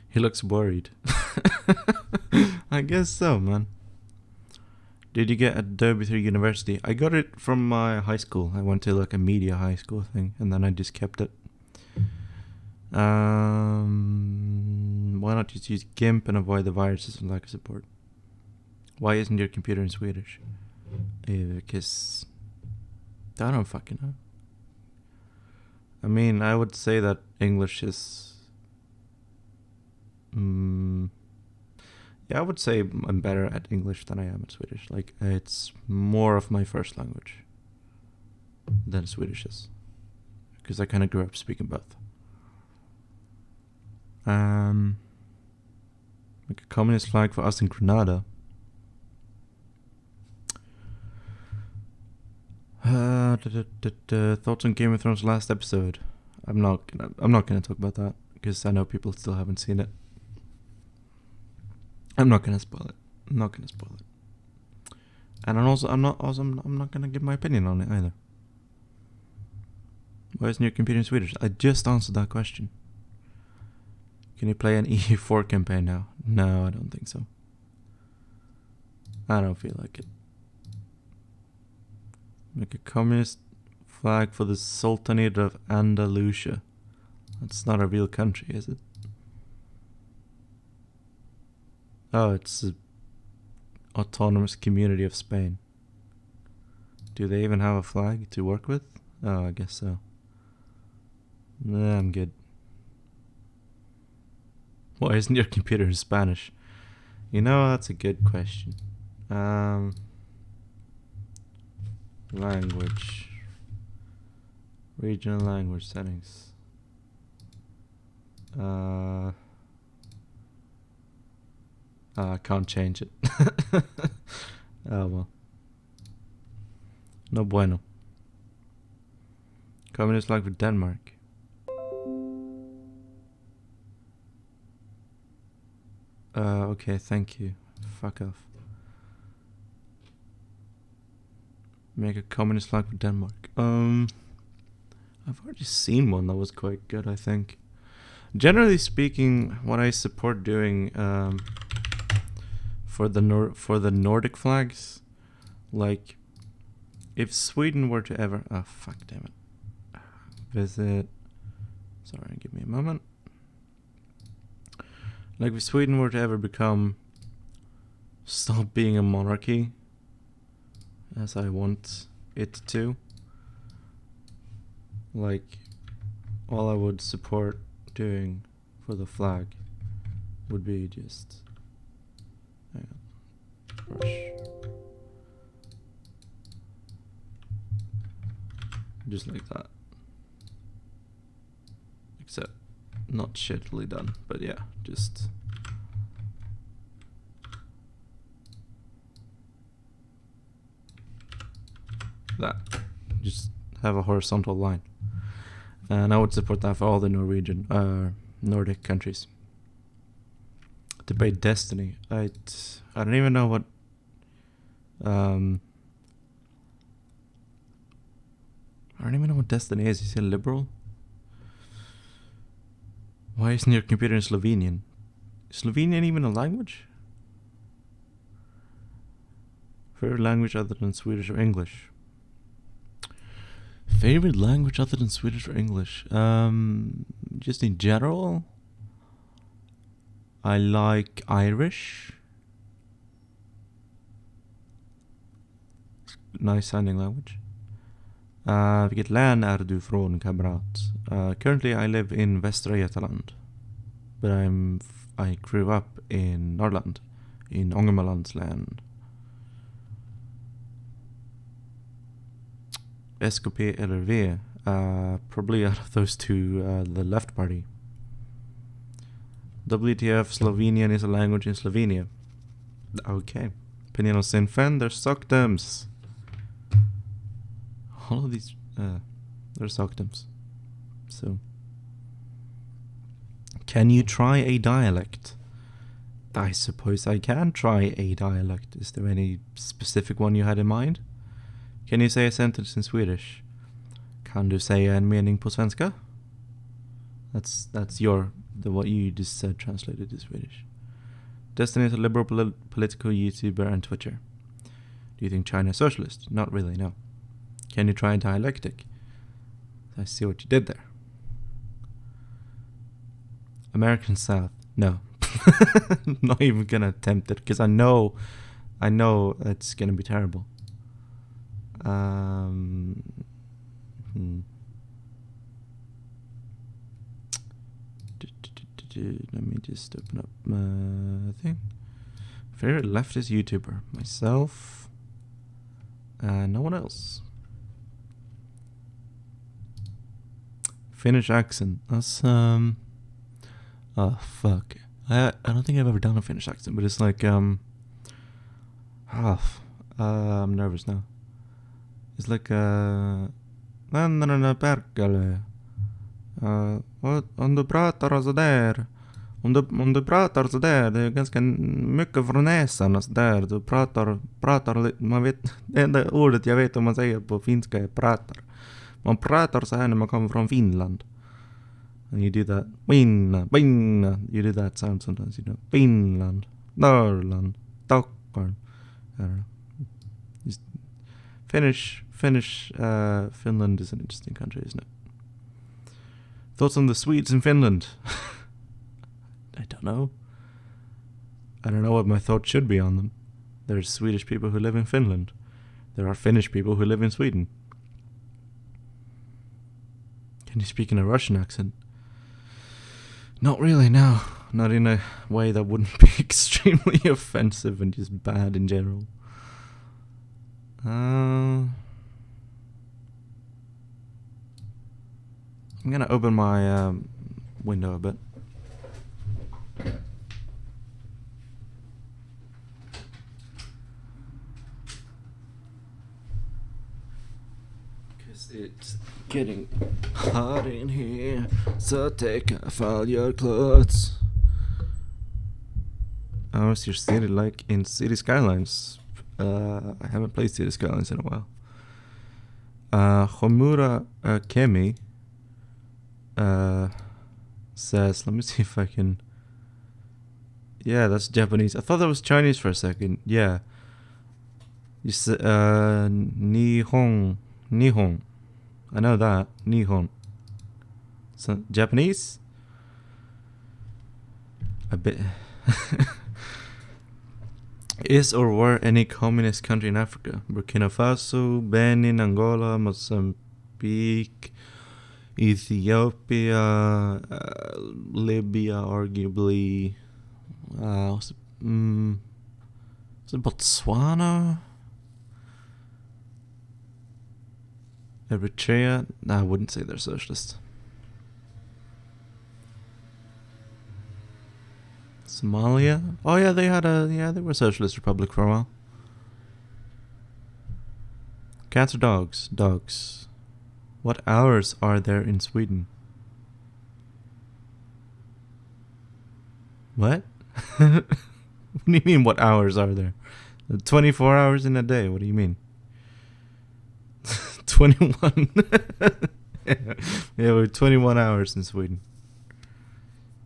He looks worried. I guess so, man. Did you get Adobe through university? I got it from my high school. I went to like a media high school thing, and then I just kept it. Why not just use GIMP and avoid the viruses and lack of support? Why isn't your computer in Swedish? Because I don't fucking know. I mean, I would say that English is... yeah, I would say I'm better at English than I am at Swedish. Like, it's more of my first language than Swedish is. Because I kind of grew up speaking both. Like a communist flag for us in Grenada. Thoughts on Game of Thrones last episode? I'm not gonna talk about that because I know people still haven't seen it. I'm not gonna spoil it. And I'm not gonna give my opinion on it either. Why isn't your computer in Swedish? I just answered that question. Can you play an EU4 campaign now? No, I don't think so. I don't feel like it. Make a communist flag for the Sultanate of Andalusia. That's not a real country, is it? Oh, it's an autonomous community of Spain. Do they even have a flag to work with? Oh, I guess so. Nah, I'm good. Why isn't your computer in Spanish? You know, that's a good question. Language. Regional language settings. I can't change it. Oh well. No bueno. Communist flag for Denmark. Okay, thank you. Fuck off. Make a communist flag for Denmark. I've already seen one that was quite good, I think. Generally speaking, what I support doing for the Nordic flags, like if Sweden were to ever fuck damn it, visit. Sorry, give me a moment. Like if Sweden were to ever stop being a monarchy, as I want it to, like all I would support doing for the flag would be just just like that, except not shittily done, but yeah, just that, just have a horizontal line, and I would support that for all the Nordic countries. Debate Destiny. I don't even know what I don't even know what Destiny is. Is he a liberal? Why isn't your computer in Slovenian? Is Slovenian even a language? Favorite language other than Swedish or English? Favorite language other than Swedish or English? Just in general, I like Irish. Nice sounding language. Vilket län är du från, kamrat? Currently I live in Västra Götaland, but I grew up in Norrland, in Ångermanlands län. SKP eller V? Probably out of those two, the left party. WTF, Slovenian is a language in Slovenia. Okay. Opinion on Sinn Féin, they're suckdums. All of these, they're suckdums. So, can you try a dialect? I suppose I can try a dialect. Is there any specific one you had in mind? Can you say a sentence in Swedish? Kan du säga en mening på svenska? That's what you just said translated to Swedish. Destiny is a liberal political YouTuber and Twitcher. Do you think China is socialist? Not really, no. Can you try a dialectic? I see what you did there. American South? No. Not even gonna attempt it, because I know it's gonna be terrible. Let me just open up my thing. Favorite leftist YouTuber? Myself. No one else. Finnish accent. That's oh fuck. I don't think I've ever done a Finnish accent, but it's like I'm nervous now. It's like perkele. Om du pratar sådär. Om du pratar sådär, det är ganska mycket från näsan och sådär. Du pratar man vet, det enda ordet jag vet om man säger på finska är pratar. Man pratar så här när man kommer från Finland. And you do that. Binna. You do that sound sometimes, you know. Finland. Norrland. Stockholm. I don't know. Just Finland is an interesting country, isn't it? Thoughts on the Swedes in Finland? I don't know. I don't know what my thoughts should be on them. There's Swedish people who live in Finland. There are Finnish people who live in Sweden. Can you speak in a Russian accent? Not really, no. Not in a way that wouldn't be extremely offensive and just bad in general. I'm gonna open my window a bit. Cause it's getting hot in here, so take off all your clothes. How's your city like in City Skylines? I haven't played City Skylines in a while. Homura Kemi says, let me see if I can Yeah, that's Japanese. I thought that was Chinese for a second. Yeah. You said, Nihon. Nihon. I know that. Nihon. So, Japanese? A bit. Is or were any communist country in Africa? Burkina Faso, Benin, Angola, Mozambique, Ethiopia, Libya, arguably. Was it Botswana? Eritrea? Nah, I wouldn't say they're socialist. Somalia? Oh yeah, they were a socialist republic for a while. Cats or dogs? Dogs. What hours are there in Sweden? What? What do you mean, what hours are there? 24 hours in a day, what do you mean? 21. Yeah, we're 21 hours in Sweden.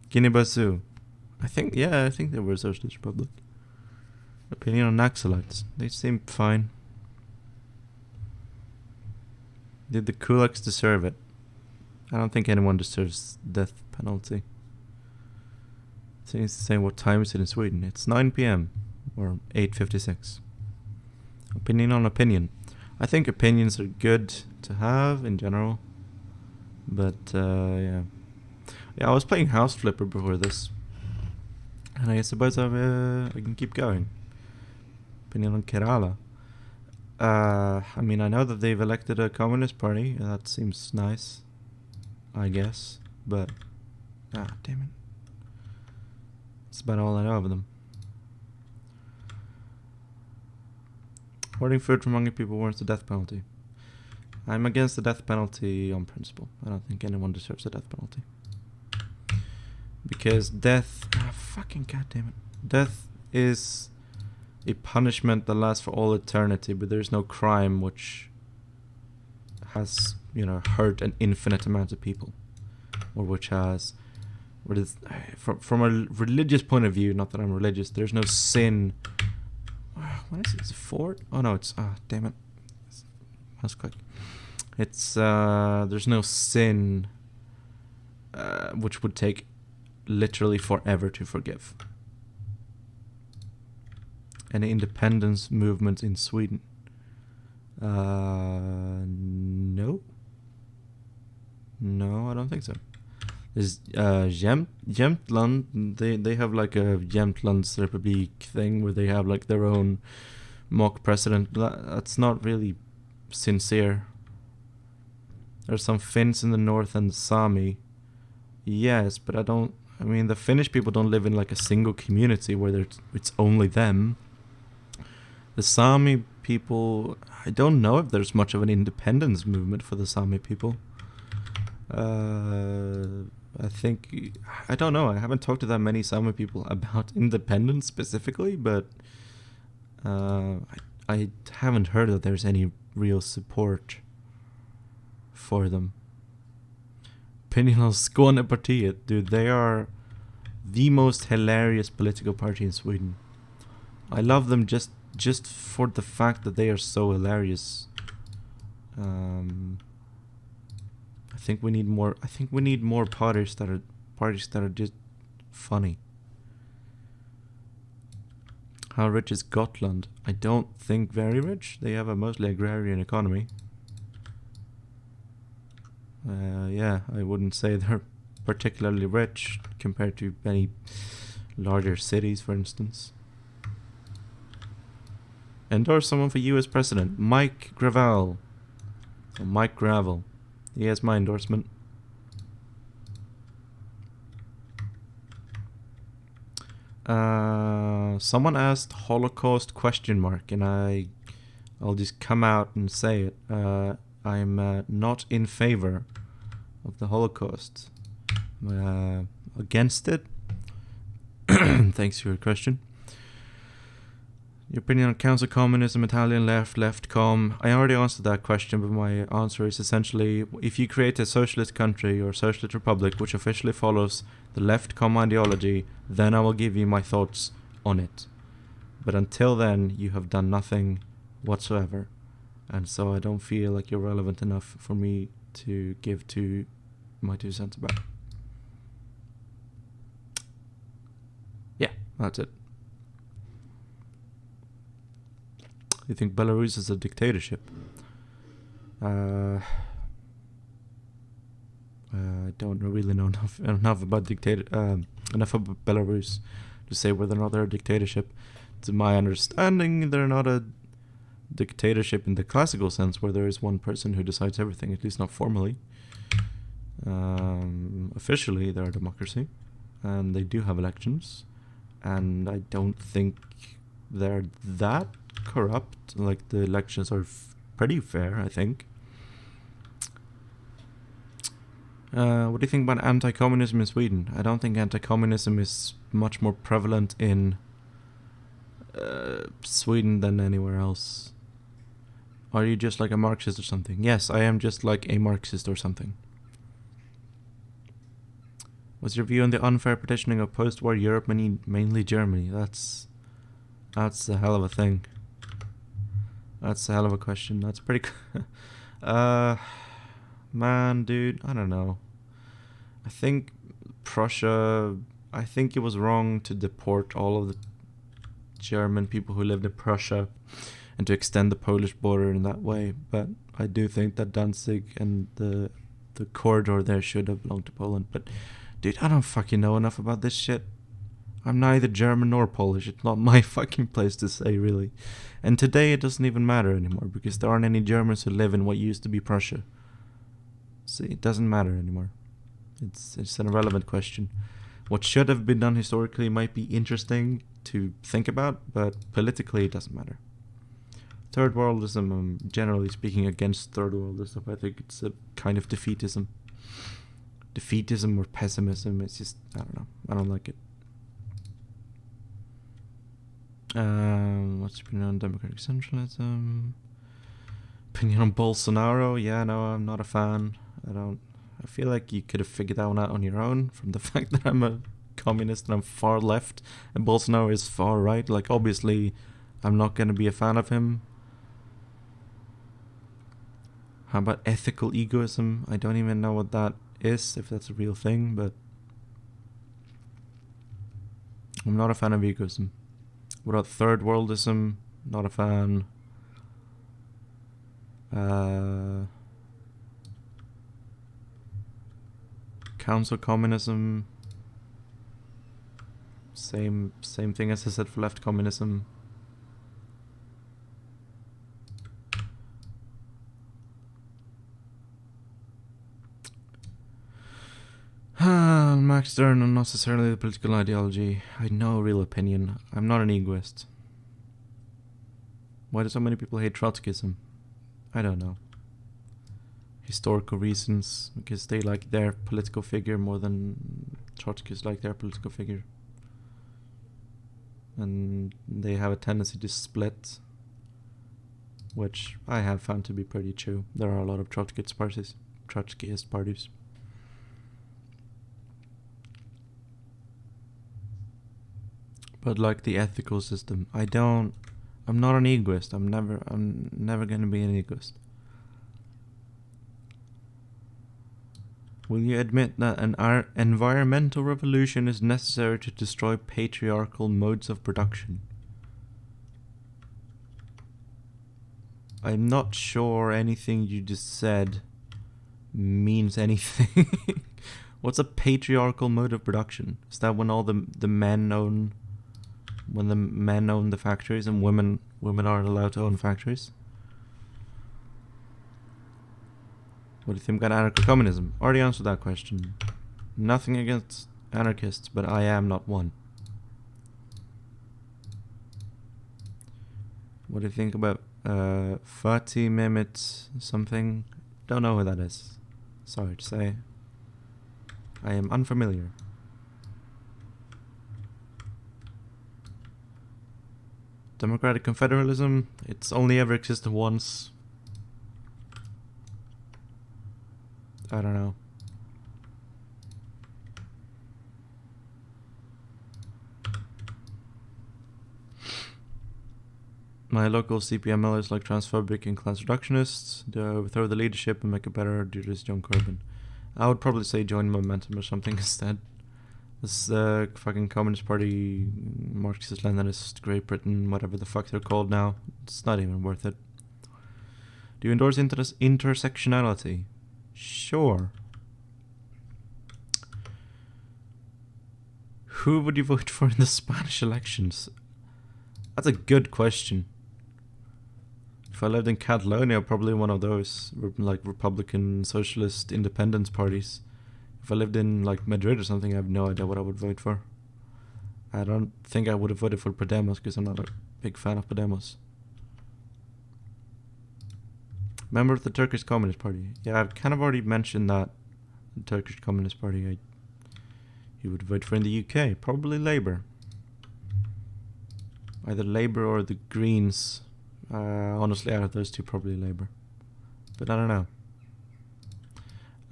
Guinea-Bissau. I think they were a socialist republic. Opinion on Naxalites. They seem fine. Did the kulaks deserve it? I don't think anyone deserves death penalty. Seems to say what time is it in Sweden. It's 9 p.m. or 8:56. Opinion on opinion. I think opinions are good to have in general. But, yeah. Yeah, I was playing House Flipper before this. And I suppose I can keep going. Opinion on Kerala. I mean, I know that they've elected a communist party. That seems nice, I guess. But, damn it. That's about all I know of them. Hoarding food from hungry people warrants the death penalty. I'm against the death penalty on principle. I don't think anyone deserves a death penalty. Because death... fucking goddamn it. Death is a punishment that lasts for all eternity, but there's no crime which has, hurt an infinite amount of people. Or which has... From a religious point of view, not that I'm religious, there's no sin... What is it? Is it 4? Oh no, it's... damn it. Mouse click. It's... there's no sin which would take literally forever to forgive. Any independence movement in Sweden? No. No, I don't think so. There's Jämtland. They have like a Jämtlands Republik thing where they have like their own mock president. That's not really sincere. There's some Finns in the north and Sami. Yes, but I mean, the Finnish people don't live in like a single community where it's only them. The Sami people, I don't know if there's much of an independence movement for the Sami people. I don't know. I haven't talked to that many Sami people about independence specifically, but I haven't heard that there's any real support for them. Opinion on Skånepartiet, dude, they are the most hilarious political party in Sweden. I love them just for the fact that they are so hilarious. I think we need more parties that are just funny. How rich is Gotland? I don't think very rich. They have a mostly agrarian economy. I wouldn't say they're particularly rich compared to many larger cities, for instance. Endorse someone for U.S. president. Mike Gravel. Or Mike Gravel. He has my endorsement. Someone asked Holocaust ? And I'll just come out and say it. I'm not in favor of the Holocaust. Against it. Thanks for your question. Your opinion on council communism, Italian left, left com. I already answered that question, but my answer is essentially, if you create a socialist country or socialist republic which officially follows the left com ideology, then I will give you my thoughts on it. But until then, you have done nothing whatsoever. And so I don't feel like you're relevant enough for me to give to my 2 cents about. Yeah, that's it. You think Belarus is a dictatorship? I don't really know enough about enough about Belarus to say whether or not they're a dictatorship. To my understanding, they're not a dictatorship in the classical sense, where there is one person who decides everything, at least not formally. Officially, they're a democracy, and they do have elections, and I don't think they're that corrupt. Like, the elections are pretty fair, I think. What do you think about anti-communism in Sweden? I don't think anti-communism is much more prevalent in Sweden than anywhere else. Are you just like a Marxist or something? Yes, I am just like a Marxist or something. What's your view on the unfair partitioning of post-war Europe, mainly Germany? That's a hell of a thing. That's a hell of a question. That's pretty... man, dude, I don't know. I think Prussia... I think it was wrong to deport all of the German people who lived in Prussia and to extend the Polish border in that way. But I do think that Danzig and the corridor there should have belonged to Poland. But, dude, I don't fucking know enough about this shit. I'm neither German nor Polish. It's not my fucking place to say, really. And today it doesn't even matter anymore, because there aren't any Germans who live in what used to be Prussia. See, it doesn't matter anymore. It's an irrelevant question. What should have been done historically might be interesting to think about, but politically it doesn't matter. Third worldism, I'm generally speaking against third worldism. I think it's a kind of defeatism. Defeatism or pessimism, it's just, I don't know. I don't like it. What's your opinion on democratic centralism? Opinion on Bolsonaro? Yeah, no, I'm not a fan. I feel like you could have figured that one out on your own, from the fact that I'm a communist and I'm far left and Bolsonaro is far right. Like, obviously I'm not going to be a fan of him. How about ethical egoism? I don't even know what that is, if that's a real thing, but I'm not a fan of egoism. What about third worldism? Not a fan. Council communism. Same thing as I said for left communism. Max Stern, not necessarily the political ideology. I have no real opinion. I'm not an egoist. Why do so many people hate Trotskyism? I don't know. Historical reasons, because they like their political figure more than Trotskyists like their political figure. And they have a tendency to split, which I have found to be pretty true. There are a lot of Trotskyist parties. But like the ethical system, I'm not an egoist. I'm never gonna be an egoist. Will you admit that an environmental revolution is necessary to destroy patriarchal modes of production? I'm not sure anything you just said means anything. What's a patriarchal mode of production? Is that when all the men own... when the men own the factories and women aren't allowed to own factories? What do you think about anarcho-communism? Already answered that question. Nothing against anarchists, but I am not one. What do you think about Fatih Mehmet something? Don't know who that is. Sorry to say. I am Democratic confederalism, it's only ever existed once. I don't know. My local CPML is like transphobic and class reductionists. Do I overthrow the leadership and make it better due to this John Corbyn? I would probably say join Momentum or something instead. This fucking Communist Party, Marxist, Leninist, Great Britain, whatever the fuck they're called now. It's not even worth it. Do you endorse intersectionality? Sure. Who would you vote for in the Spanish elections? That's a good question. If I lived in Catalonia, probably one of those, like Republican, Socialist, Independence parties. If I lived in like Madrid or something, I have no idea what I would vote for. I don't think I would have voted for Podemos because I'm not a big fan of Podemos. Member of the Turkish Communist Party. Yeah, I've kind of already mentioned that. The Turkish Communist Party, you would vote for in the UK. Probably Labour. Either Labour or the Greens. Honestly, out of those two, probably Labour. But I don't know.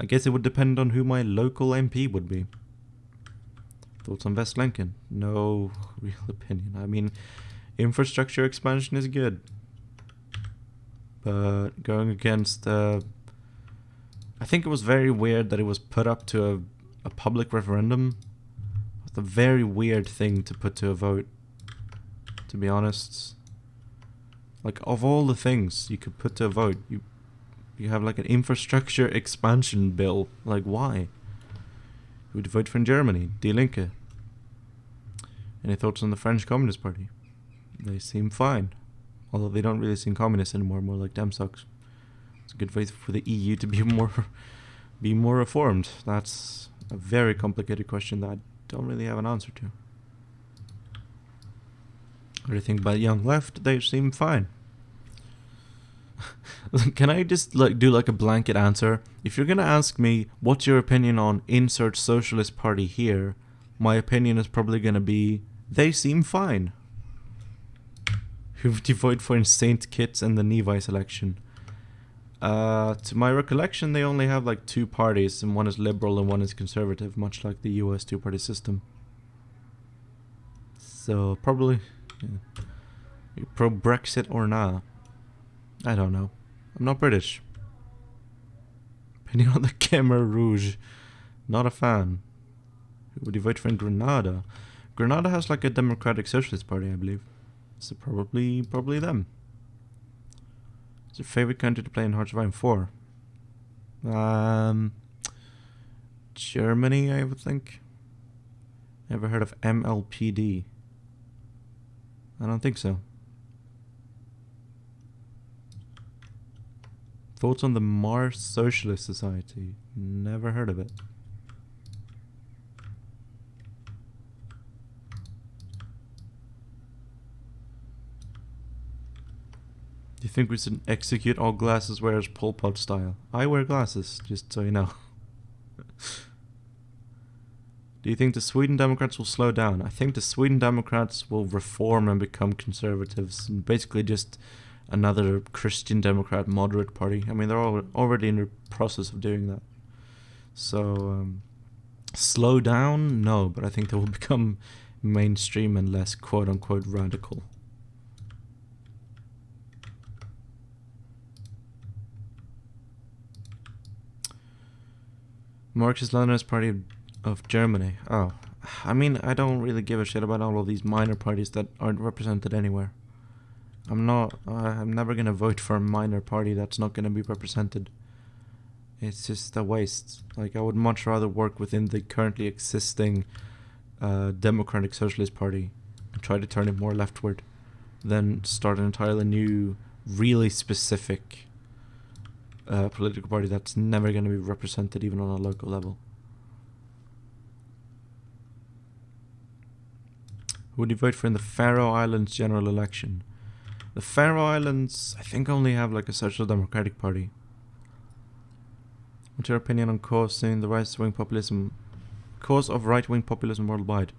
I guess it would depend on who my local MP would be. Thoughts on West Lincoln? No real opinion. I mean, infrastructure expansion is good. But going against... I think it was very weird that it was put up to a public referendum. It's a very weird thing to put to a vote, to be honest. Like, of all the things you could put to a vote, you have like an infrastructure expansion bill. Like, why? Who would you vote for in Germany? Die Linke. Any thoughts on the French Communist Party? They seem fine. Although they don't really seem communist anymore, more like dem sucks. It's a good way for the EU to be more reformed. That's a very complicated question that I don't really have an answer to. What do you think about Young Left? They seem fine. Can I just do a blanket answer? If you're gonna ask me what's your opinion on insert socialist party here, my opinion is probably gonna be they seem fine. Who would you vote for in St. Kitts and the Nevis election? To my recollection, they only have like two parties, and one is liberal and one is conservative, much like the US two-party system. So probably, yeah. You pro-Brexit or not? I don't know. I'm not British. Opinion on the Khmer Rouge? Not a fan. Who would you vote for in Grenada? Grenada has like a democratic socialist party, I believe. So probably them. What's your favorite country to play in Hearts of Iron 4? Germany, I would think. Ever heard of MLPD? I don't think so. Thoughts on the Mars Socialist Society? Never heard of it. Do you think we should execute all glasses wearers Pol Pot style? I wear glasses, just so you know. Do you think the Sweden Democrats will slow down? I think the Sweden Democrats will reform and become conservatives. And basically just another Christian Democrat moderate party. I mean, they're already in the process of doing that. So, slow down? No, but I think they will become mainstream and less quote-unquote radical. Marxist-Leninist Party of Germany. Oh, I mean, I don't really give a shit about all of these minor parties that aren't represented anywhere. I'm never gonna vote for a minor party that's not gonna be represented. It's just a waste. Like, I would much rather work within the currently existing Democratic Socialist Party and try to turn it more leftward than start an entirely new, really specific political party that's never going to be represented even on a local level. Who would you vote for in the Faroe Islands general election? The Faroe Islands, I think, only have like a social democratic party. What's your opinion on causing the right-wing populism? Cause of right-wing populism worldwide.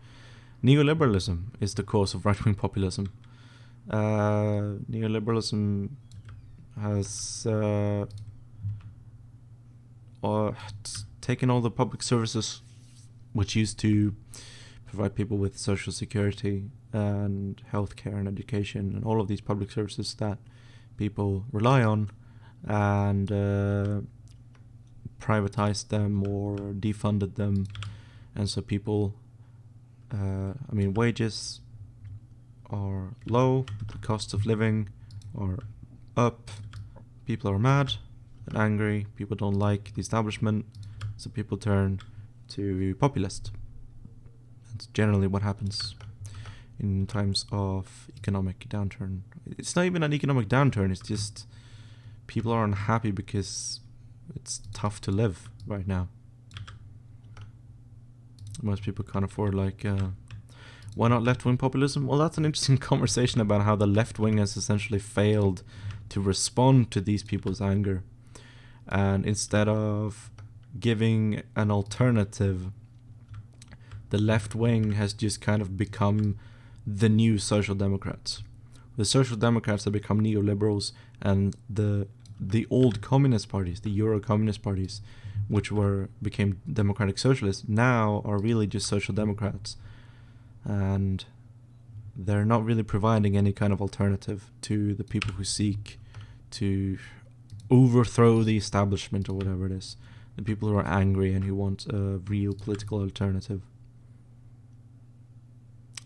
Neoliberalism is the cause of right-wing populism. Neoliberalism has taken all the public services which used to provide people with social security and healthcare and education and all of these public services that people rely on, and privatized them or defunded them. And so people, wages are low, the cost of living are up, people are mad and angry, people don't like the establishment, so people turn to populist. That's generally what happens in times of economic downturn. It's not even an economic downturn, it's just people are unhappy because it's tough to live right now. Most people can't afford, why not left-wing populism? Well, that's an interesting conversation about how the left wing has essentially failed to respond to these people's anger. And instead of giving an alternative, the left wing has just kind of become the new social democrats. The social democrats have become neoliberals, and the old communist parties, the Euro communist parties, which became democratic socialists, now are really just social democrats. And they're not really providing any kind of alternative to the people who seek to overthrow the establishment or whatever it is. The people who are angry and who want a real political alternative.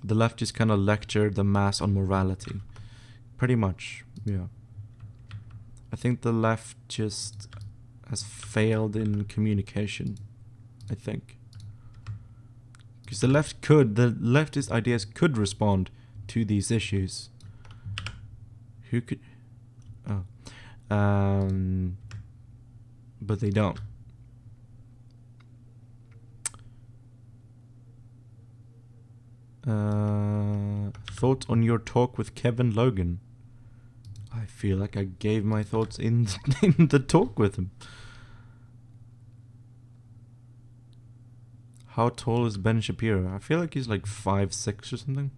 The left just kind of lectured the mass on morality. Pretty much, yeah. I think the left just has failed in communication, I think. Because the leftist ideas could respond to these issues. Who could? But they don't. Thoughts on your talk with Kevin Logan? I feel like I gave my thoughts in the talk with him. How tall is Ben Shapiro? I feel like he's like 5'6" or something.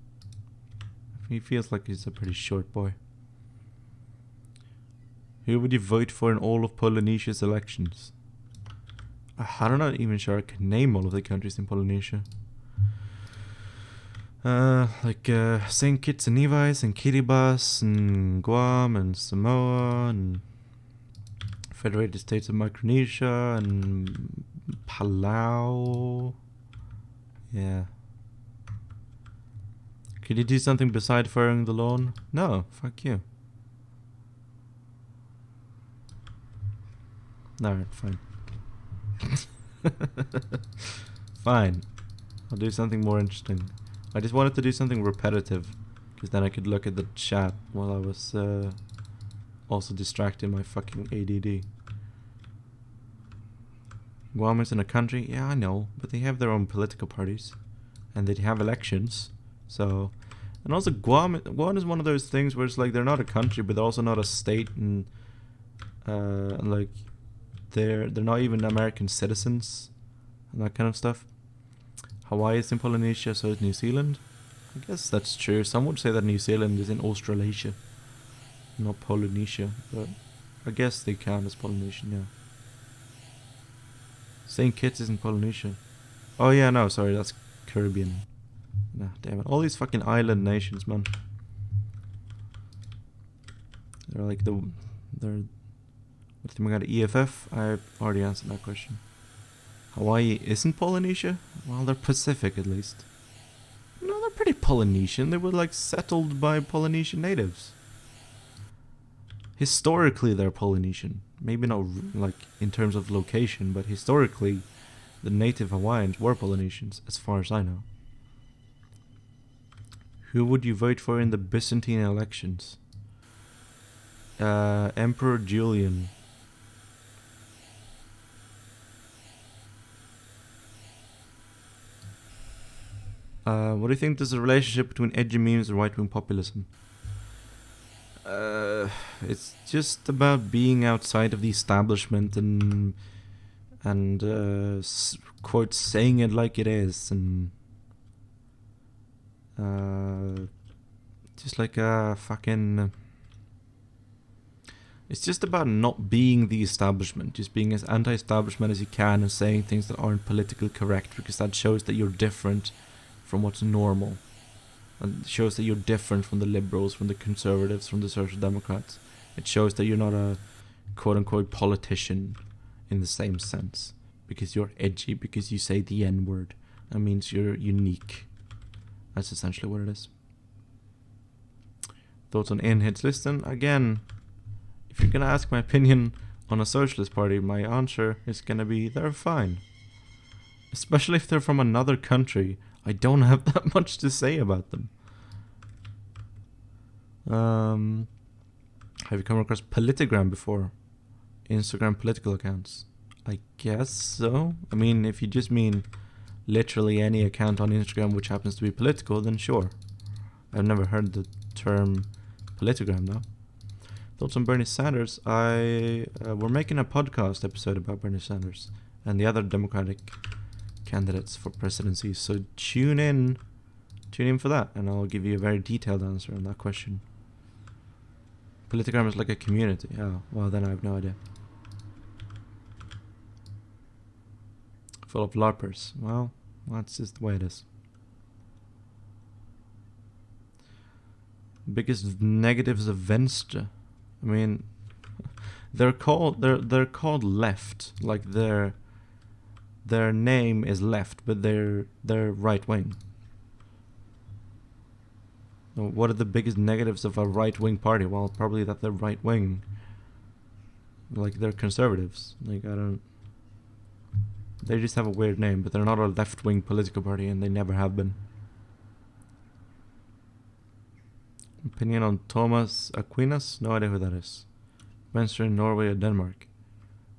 He feels like he's a pretty short boy. Who would you vote for in all of Polynesia's elections? I'm not even sure I can name all of the countries in Polynesia. St. Kitts and Nevis and Kiribati and Guam and Samoa and Federated States of Micronesia and Palau. Yeah. Could you do something beside furrowing the lawn? No, fuck you. Alright, fine. Fine. I'll do something more interesting. I just wanted to do something repetitive, because then I could look at the chat while I was also distracting my fucking ADD. Guam isn't a country? Yeah, I know, but they have their own political parties, and they have elections, so... And also Guam is one of those things where it's like they're not a country, but they're also not a state, and like they're not even American citizens, and that kind of stuff. Hawaii is in Polynesia, so is New Zealand. I guess that's true. Some would say that New Zealand is in Australasia, not Polynesia, but I guess they count as Polynesian, yeah. St. Kitts is in Polynesia. Oh yeah, no, sorry, that's Caribbean. Nah, damn it. All these fucking island nations, man. They're like what do we got, EFF? I already answered that question. Hawaii isn't Polynesia? Well, they're Pacific at least. No, they're pretty Polynesian. They were like settled by Polynesian natives. Historically, they're Polynesian. Maybe not like in terms of location, but historically, the native Hawaiians were Polynesians, as far as I know. Who would you vote for in the Byzantine elections? Emperor Julian. What do you think is the relationship between edgy memes and right-wing populism? It's just about being outside of the establishment and quote, saying it like it is, and just like a fucking... It's just about not being the establishment, just being as anti-establishment as you can and saying things that aren't politically correct, because that shows that you're different from what's normal. And it shows that you're different from the liberals, from the conservatives, from the social democrats. It shows that you're not a quote-unquote politician in the same sense, because you're edgy, because you say the N-word. That means you're unique. That's essentially what it is. Thoughts on in-hits listen? Again, if you're gonna ask my opinion on a socialist party, my answer is gonna be they're fine. Especially if they're from another country, I don't have that much to say about them. Have you come across Politigram before? Instagram political accounts? I guess so. I mean, if you just mean literally any account on Instagram which happens to be political, then sure. I've never heard the term Politigram though. Thoughts on Bernie Sanders? We're making a podcast episode about Bernie Sanders and the other Democratic candidates for presidency, so tune in for that, and I'll give you a very detailed answer on that question. Politigram is like a community. Oh, well then I have no idea. Full of LARPers. Well, that's just the way it is. Biggest negatives of Venstre. I mean, they're called left. Like their name is left, but they're right wing. What are the biggest negatives of a right wing party? Well, probably that they're right wing. Like they're conservatives. Like they just have a weird name, but they're not a left wing political party, and they never have been. Opinion on Thomas Aquinas? No idea who that is. Venstre in Norway or Denmark?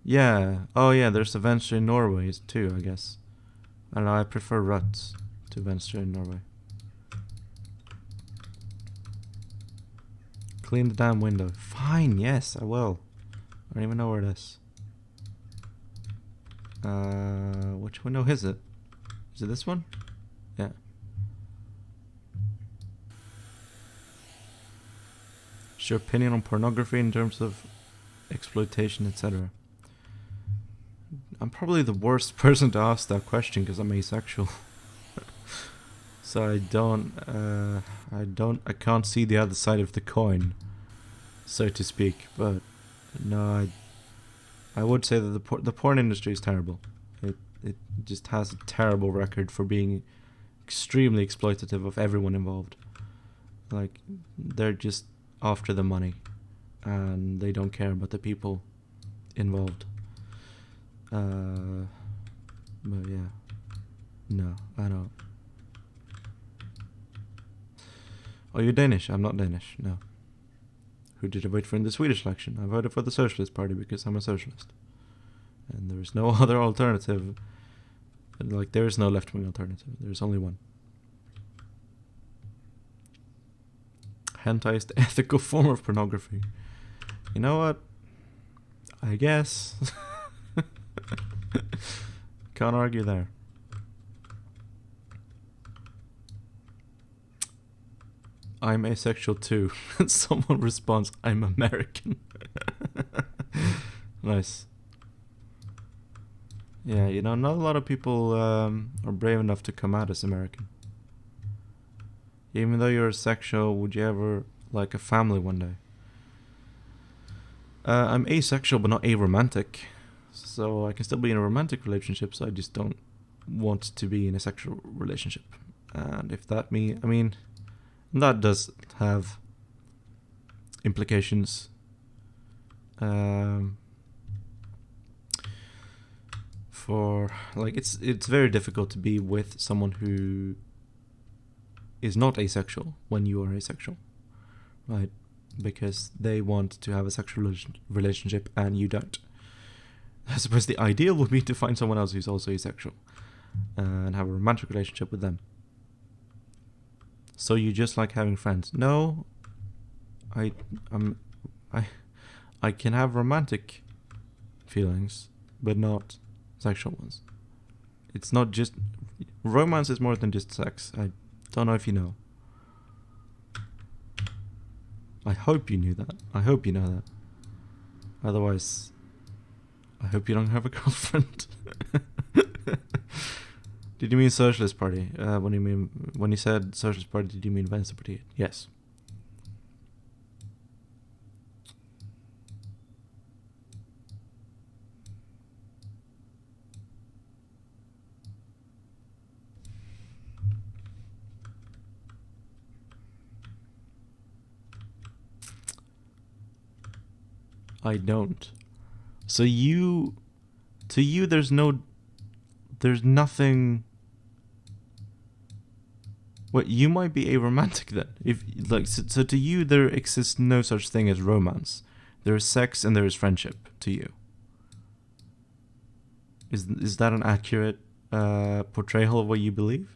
Yeah. Oh yeah, there's a Venstre in Norway too, I guess. I don't know, I prefer Rut to Venstre in Norway. Clean the damn window. Fine, yes, I will. I don't even know where it is. Which window is it? Is it this one? Yeah. What's your opinion on pornography in terms of exploitation, etc.? I'm probably the worst person to ask that question because I'm asexual. So I can't see the other side of the coin, so to speak. But no, I would say that the porn industry is terrible. It just has a terrible record for being extremely exploitative of everyone involved. Like, they're just after the money, and they don't care about the people involved. But yeah, no, I don't. Are you Danish? I'm not Danish, no. Who did I vote for in the Swedish election? I voted for the Socialist Party because I'm a socialist. And there is no other alternative. Like, there is no left-wing alternative. There's only one. Hentai is the ethical form of pornography. You know what? I guess. Can't argue there. I'm asexual too. Someone responds, I'm American. Nice. Yeah, you know, not a lot of people are brave enough to come out as American. Even though you're asexual, would you ever like a family one day? I'm asexual but not aromantic. So I can still be in a romantic relationship, so I just don't want to be in a sexual relationship. And if that I mean, that does have implications for, like, it's very difficult to be with someone who is not asexual when you are asexual, right? Because they want to have a sexual relationship and you don't. I suppose the ideal would be to find someone else who's also asexual and have a romantic relationship with them. So you just like having friends? No, I can have romantic feelings, but not sexual ones. It's not just romance is more than just sex. I don't know if you know. I hope you knew that. I hope you know that. Otherwise, I hope you don't have a girlfriend. Did you mean Socialist Party? When you said Socialist Party, did you mean Vänsterpartiet? Yes. I don't. So to you, there's nothing. What, you might be aromantic then? If so to you there exists no such thing as romance. There is sex and there is friendship to you. Is that an accurate portrayal of what you believe?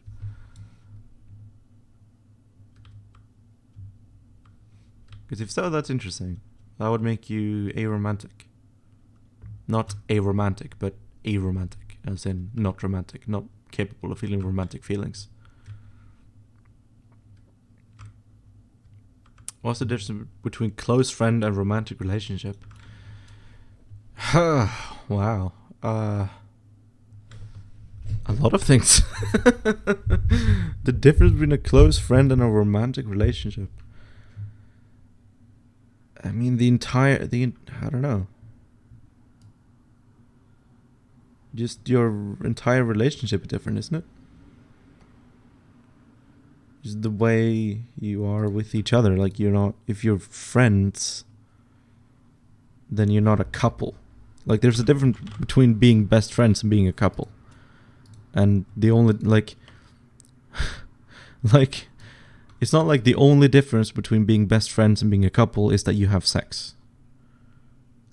Because if so, that's interesting. That would make you aromantic. Not aromantic, but aromantic, as in not romantic, not capable of feeling romantic feelings. What's the difference between close friend and romantic relationship? Wow. A lot of things. The difference between a close friend and a romantic relationship. I mean, I don't know. Just your entire relationship is different, isn't it? Just the way you are with each other. Like, if you're friends, then you're not a couple. Like, there's a difference between being best friends and being a couple. And the only, it's not like the only difference between being best friends and being a couple is that you have sex.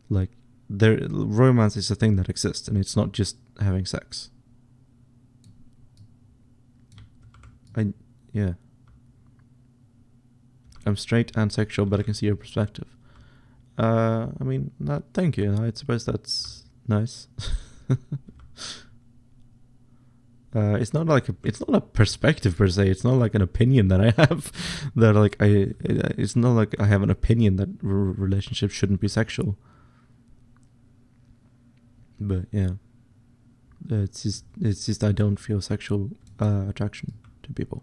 Like, romance is a thing that exists, and it's not just having sex. Yeah. I'm straight and sexual, but I can see your perspective. Thank you. I suppose that's nice. It's not a perspective per se. It's not like an opinion that I have. It's not like I have an opinion that relationships shouldn't be sexual. But yeah, it's just I don't feel sexual attraction to people.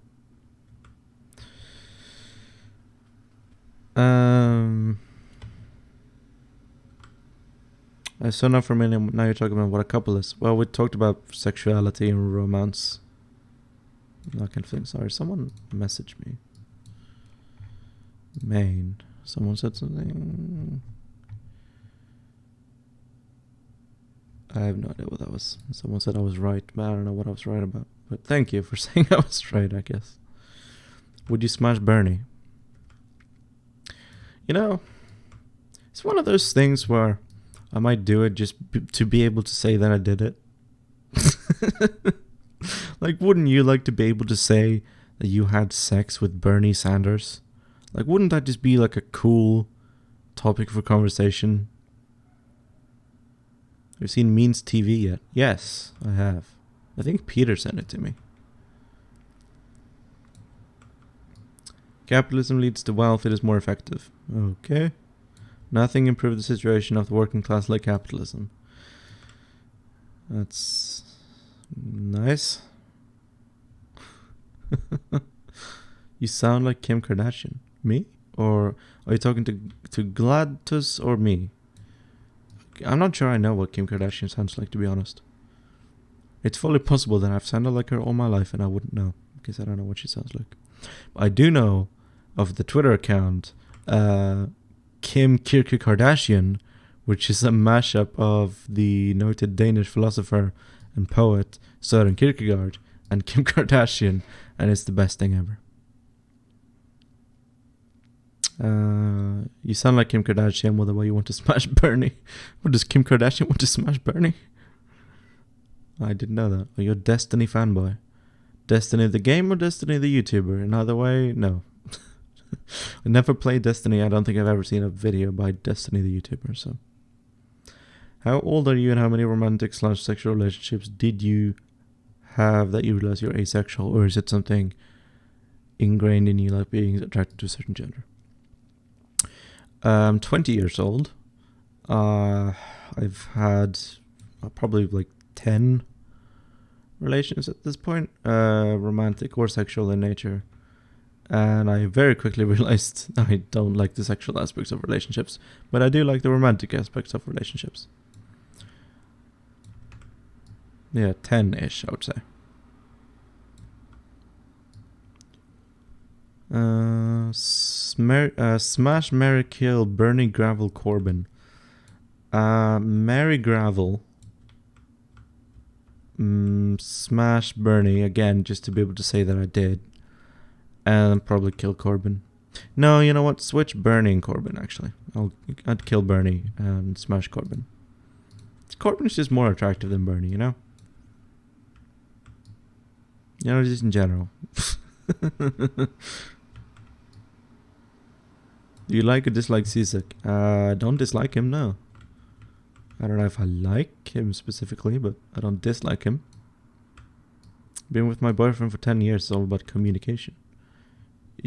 So now for a minute, now you're talking about what a couple is. Well, we talked about sexuality and romance. That kind of thing. Sorry, someone messaged me. Maine. Someone said something. I have no idea what that was. Someone said I was right, but I don't know what I was right about. But thank you for saying I was right, I guess. Would you smash Bernie? It's one of those things where I might do it just to be able to say that I did it. Like, wouldn't you like to be able to say that you had sex with Bernie Sanders? Like, wouldn't that just be like a cool topic for conversation? Have you seen Means TV yet? Yes, I have. I think Peter sent it to me. Capitalism leads to wealth, it is more effective. Okay. Nothing improved the situation of the working class like capitalism. That's nice. You sound like Kim Kardashian. Me? Or are you talking to Gladys or me? I'm not sure I know what Kim Kardashian sounds like, to be honest. It's fully possible that I've sounded like her all my life and I wouldn't know, because I don't know what she sounds like. But I do know of the Twitter account Kim Kardashian, which is a mashup of the noted Danish philosopher and poet Søren Kierkegaard and Kim Kardashian, and it's the best thing ever. You sound like Kim Kardashian with the way you want to smash Bernie. What, does Kim Kardashian want to smash Bernie? I didn't know that. Are you a Destiny fanboy? Destiny the game or Destiny the YouTuber? In either way, no. I never played Destiny. I don't think I've ever seen a video by Destiny the YouTuber. So, how old are you and how many romantic/sexual relationships did you have that you realize you're asexual, or is it something ingrained in you, like being attracted to a certain gender? I'm 20 years old. I've had probably like 10 relations at this point, romantic or sexual in nature. And I very quickly realized I don't like the sexual aspects of relationships, but I do like the romantic aspects of relationships. Yeah, 10-ish, I would say. Smash, marry, kill, Bernie, Gravel, Corbyn. Marry Gravel. Smash Bernie, again, just to be able to say that I did. And probably kill Corbyn. No, you know what? Switch Bernie and Corbyn, actually. I'd kill Bernie and smash Corbyn. Corbyn's just more attractive than Bernie, you know? You know, just in general. Do you like or dislike Cisak? Don't dislike him, no. I don't know if I like him specifically, but I don't dislike him. Been with my boyfriend for 10 years, it's all about communication.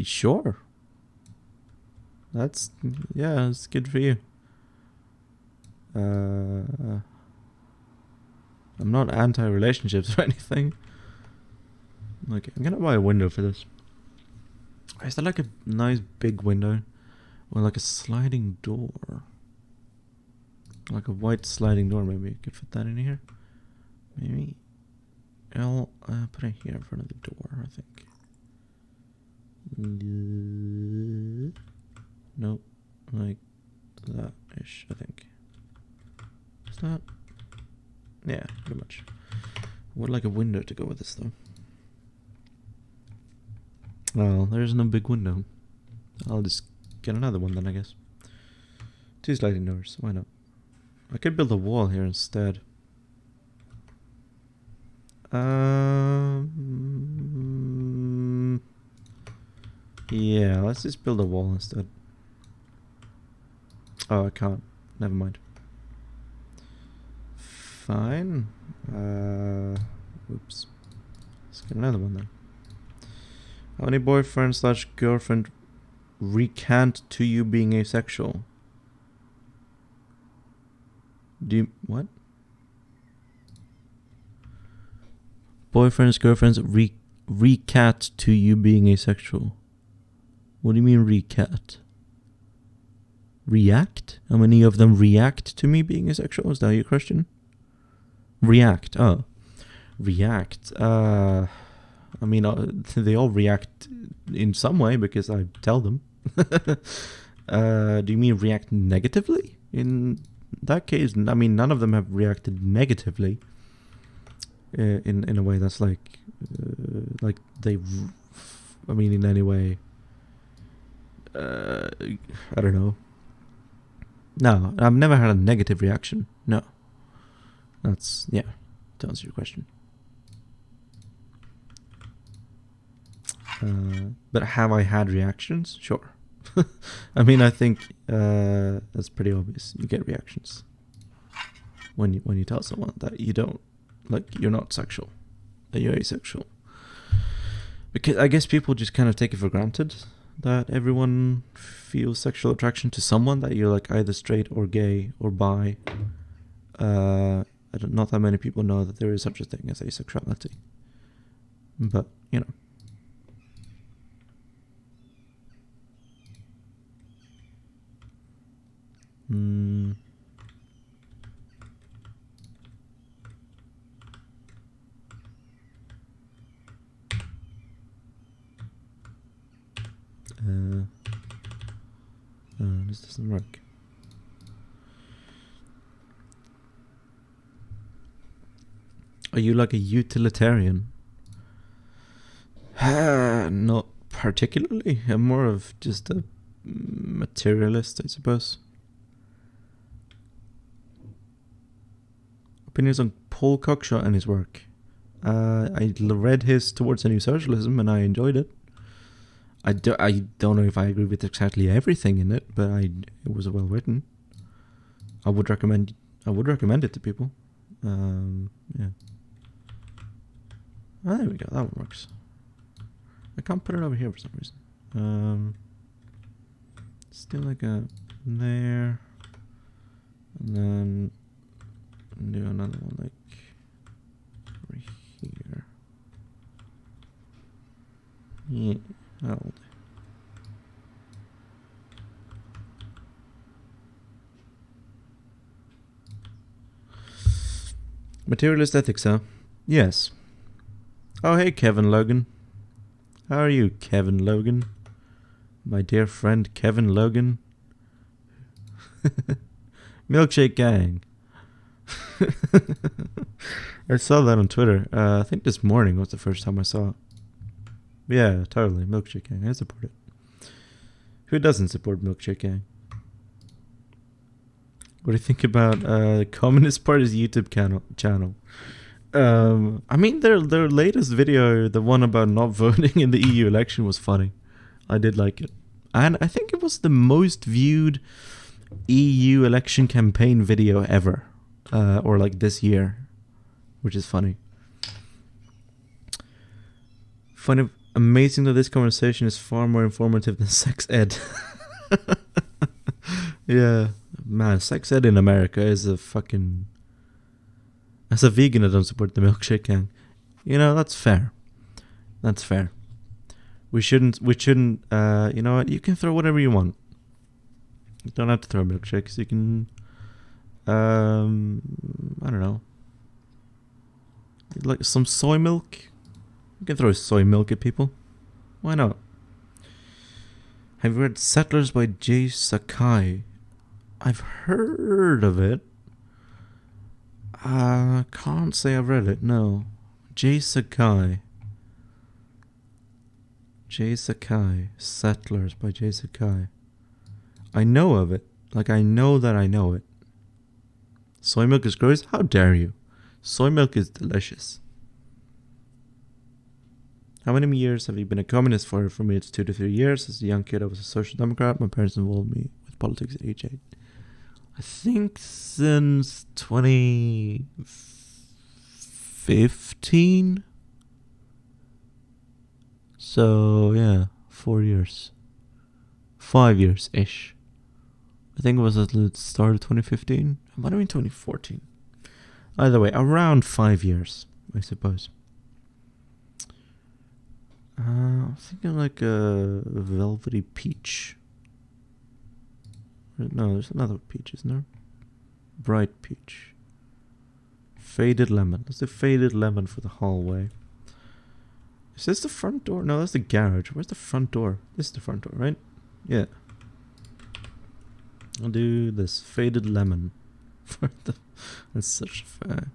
Sure. That's good for you. I'm not anti-relationships or anything. Okay, I'm gonna buy a window for this. Is that like a nice big window? Or like a sliding door? Like a white sliding door, maybe I could fit that in here. Maybe I'll put it here in front of the door, I think. Nope, like that-ish, I think. Is that? Yeah, pretty much. Would like a window to go with this, though. Well, there's no big window. I'll just get another one then, I guess. 2 sliding doors, why not? I could build a wall here instead. Yeah, let's just build a wall instead. Oh, I can't. Never mind. Fine. Oops. Let's get another one then. How many boyfriend/girlfriend recant to you being asexual? What? Boyfriends, girlfriends recat to you being asexual. What do you mean recat? React? How many of them react to me being asexual? Is that your question? React. Oh. React. I mean, they all react in some way because I tell them. Do you mean react negatively? In that case, I mean, none of them have reacted negatively. In a way that's like they, I mean, in any way. I don't know. No, I've never had a negative reaction. No. That's, yeah, to answer your question. But have I had reactions? Sure. I mean, I think that's pretty obvious. You get reactions when you tell someone that you don't, like, you're not sexual, that you're asexual. Because I guess people just kind of take it for granted that everyone feels sexual attraction to someone, that you're like either straight or gay or bi. Not that many people know that there is such a thing as asexuality. But, you know. This doesn't work. Are you like a utilitarian? Not particularly. I'm more of just a materialist, I suppose. Opinions on Paul Cockshott and his work. I read his Towards a New Socialism and I enjoyed it. I don't know if I agree with exactly everything in it, but it was well written. I would recommend it to people. Yeah. Oh, there we go. That one works. I can't put it over here for some reason. Still like a there. And then do another one like right here. Yeah, that'll do. Materialist ethics, huh? Yes. Oh, hey, Kevin Logan. How are you, Kevin Logan? My dear friend, Kevin Logan. Milkshake Gang. I saw that on Twitter. I think this morning was the first time I saw it. Yeah, totally. Milkshake Gang. I support it. Who doesn't support Milkshake Gang? What do you think about the Communist Party's YouTube channel? I mean, their latest video, the one about not voting in the EU election, was funny. I did like it. And I think it was the most viewed EU election campaign video ever. Or like this year. Which is funny. Amazing that this conversation is far more informative than sex ed. Yeah. Man, sex ed in America is a fucking... As a vegan, I don't support the Milkshake Gang. You know, that's fair. That's fair. We shouldn't, you know what, you can throw whatever you want. You don't have to throw milkshakes, you can, I don't know. Like some soy milk? You can throw soy milk at people. Why not? Have you read Settlers by Jay Sakai? I've heard of it. Can't say I've read it, no. Jay Sakai. Jay Sakai. Settlers by Jay Sakai. I know of it. Like, I know that I know it. Soy milk is gross? How dare you? Soy milk is delicious. How many years have you been a communist for? For me, it's 2 to 3 years. As a young kid, I was a social democrat. My parents involved me with politics at age 8. I think since 2015. So, yeah, 4 years. 5 years-ish. I think it was at the start of 2015. It might have been 2014. Either way, around 5 years, I suppose. I'm thinking like a velvety peach. No, there's another peach, isn't there? Bright peach. Faded lemon. Let's do faded lemon for the hallway. Is this the front door? No, that's the garage. Where's the front door? This is the front door, right? Yeah. I'll do this faded lemon. For the... That's such a...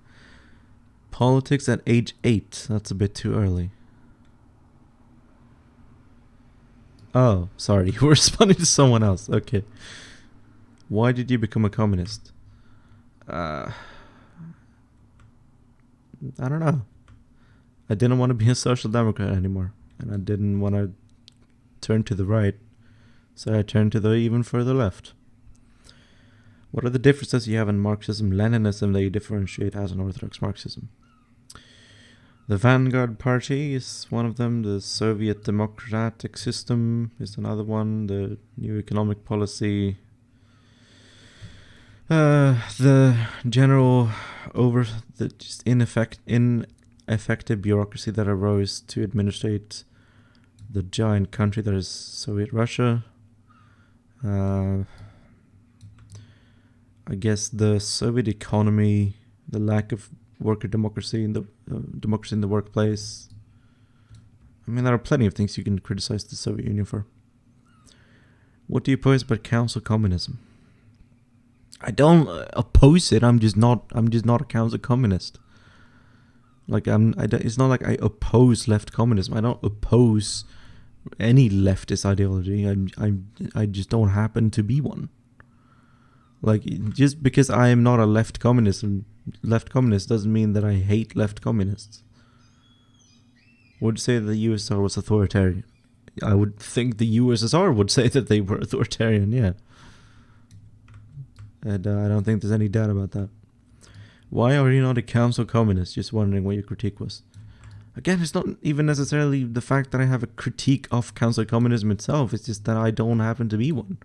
Politics at age 8. That's a bit too early. Oh, sorry. You were responding to someone else. Okay. Why did you become a communist? I don't know. I didn't want to be a social democrat anymore. And I didn't want to turn to the right. So I turned to the even further left. What are the differences you have in Marxism, Leninism that you differentiate as an Orthodox Marxism? The Vanguard Party is one of them. The Soviet democratic system is another one. The new economic policy. The general just ineffective bureaucracy that arose to administrate the giant country that is Soviet Russia. I guess the Soviet economy, the lack of worker democracy in the democracy in the workplace. I mean, there are plenty of things you can criticize the Soviet Union for. What do you oppose about council communism? I don't oppose it. I'm just not a council communist. Like it's not like I oppose left communism. I don't oppose any leftist ideology. I just don't happen to be one. Like, just because I am not a left communist doesn't mean that I hate left communists. Would say that the USSR was authoritarian. I would think the USSR would say that they were authoritarian, yeah. And I don't think there's any doubt about that. Why are you not a council communist? Just wondering what your critique was. Again, it's not even necessarily the fact that I have a critique of council communism itself. It's just that I don't happen to be one.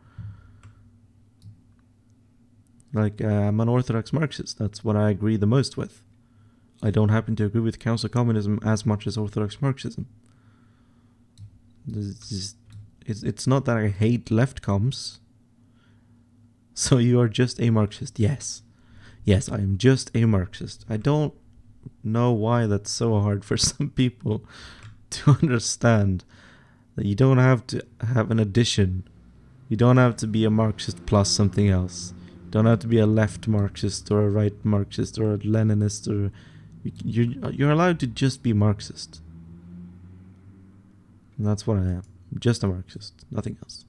Like, I'm an orthodox Marxist. That's what I agree the most with. I don't happen to agree with council communism as much as orthodox Marxism. It's not that I hate left comms. So you are just a Marxist. Yes. Yes, I am just a Marxist. I don't know why that's so hard for some people to understand that you don't have to have an addition. You don't have to be a Marxist plus something else. You don't have to be a left Marxist or a right Marxist or a Leninist or... You're allowed to just be Marxist. And that's what I am. Just a Marxist. Nothing else.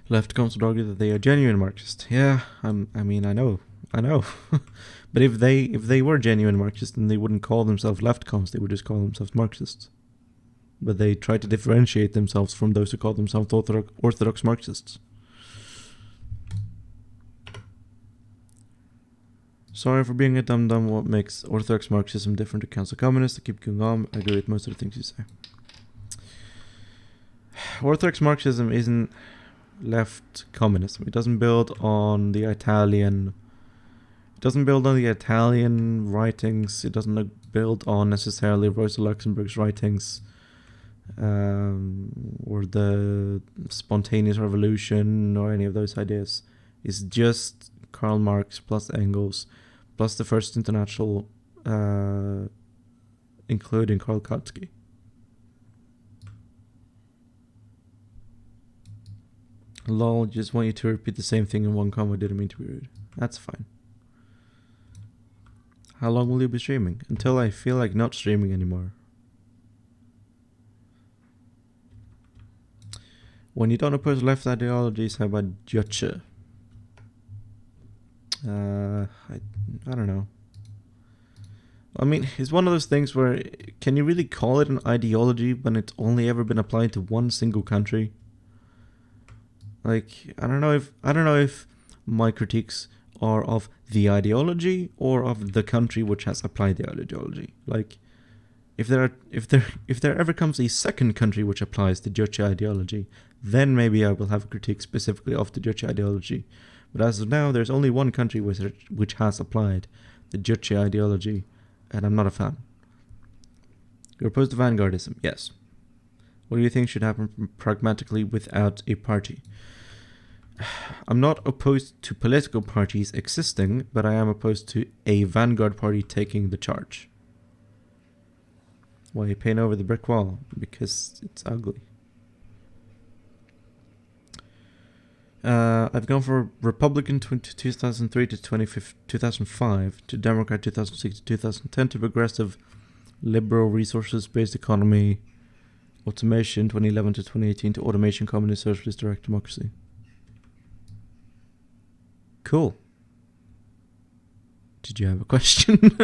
Left comes to argue that they are genuine Marxists. Yeah, I know. But if they were genuine Marxists, then they wouldn't call themselves left coms. They would just call themselves Marxists. But they try to differentiate themselves from those who call themselves orthodox Marxists. Sorry for being a dum-dum. What makes orthodox Marxism different to council communists? I keep going on. I agree with most of the things you say. Orthodox Marxism isn't left communism. It doesn't build on the Italian... It doesn't build on the Italian writings. It doesn't build on necessarily Rosa Luxemburg's writings. Or the spontaneous revolution or any of those ideas. It's just Karl Marx plus Engels plus the First International, including Karl Kautsky. Lol, just want you to repeat the same thing in one comma. Didn't mean to be rude. That's fine. How long will you be streaming? Until I feel like not streaming anymore. When you don't oppose left ideologies, how about Dietary? I don't know. I mean, it's one of those things where, can you really call it an ideology when it's only ever been applied to one single country? Like, I don't know if my critiques are of the ideology or of the country which has applied the ideology. Like, if there ever comes a second country which applies the Juche ideology, then maybe I will have a critique specifically of the Juche ideology. But as of now, there's only one country which has applied the Juche ideology, and I'm not a fan. You're opposed to vanguardism, yes. What do you think should happen pragmatically without a party? I'm not opposed to political parties existing, but I am opposed to a vanguard party taking the charge. Why you paint over the brick wall? Because it's ugly. I've gone for Republican 2003 to 2005, to Democrat 2006 to 2010, to progressive liberal resources-based economy, automation 2011 to 2018, to automation, communist, socialist, direct democracy. Cool. Did you have a question?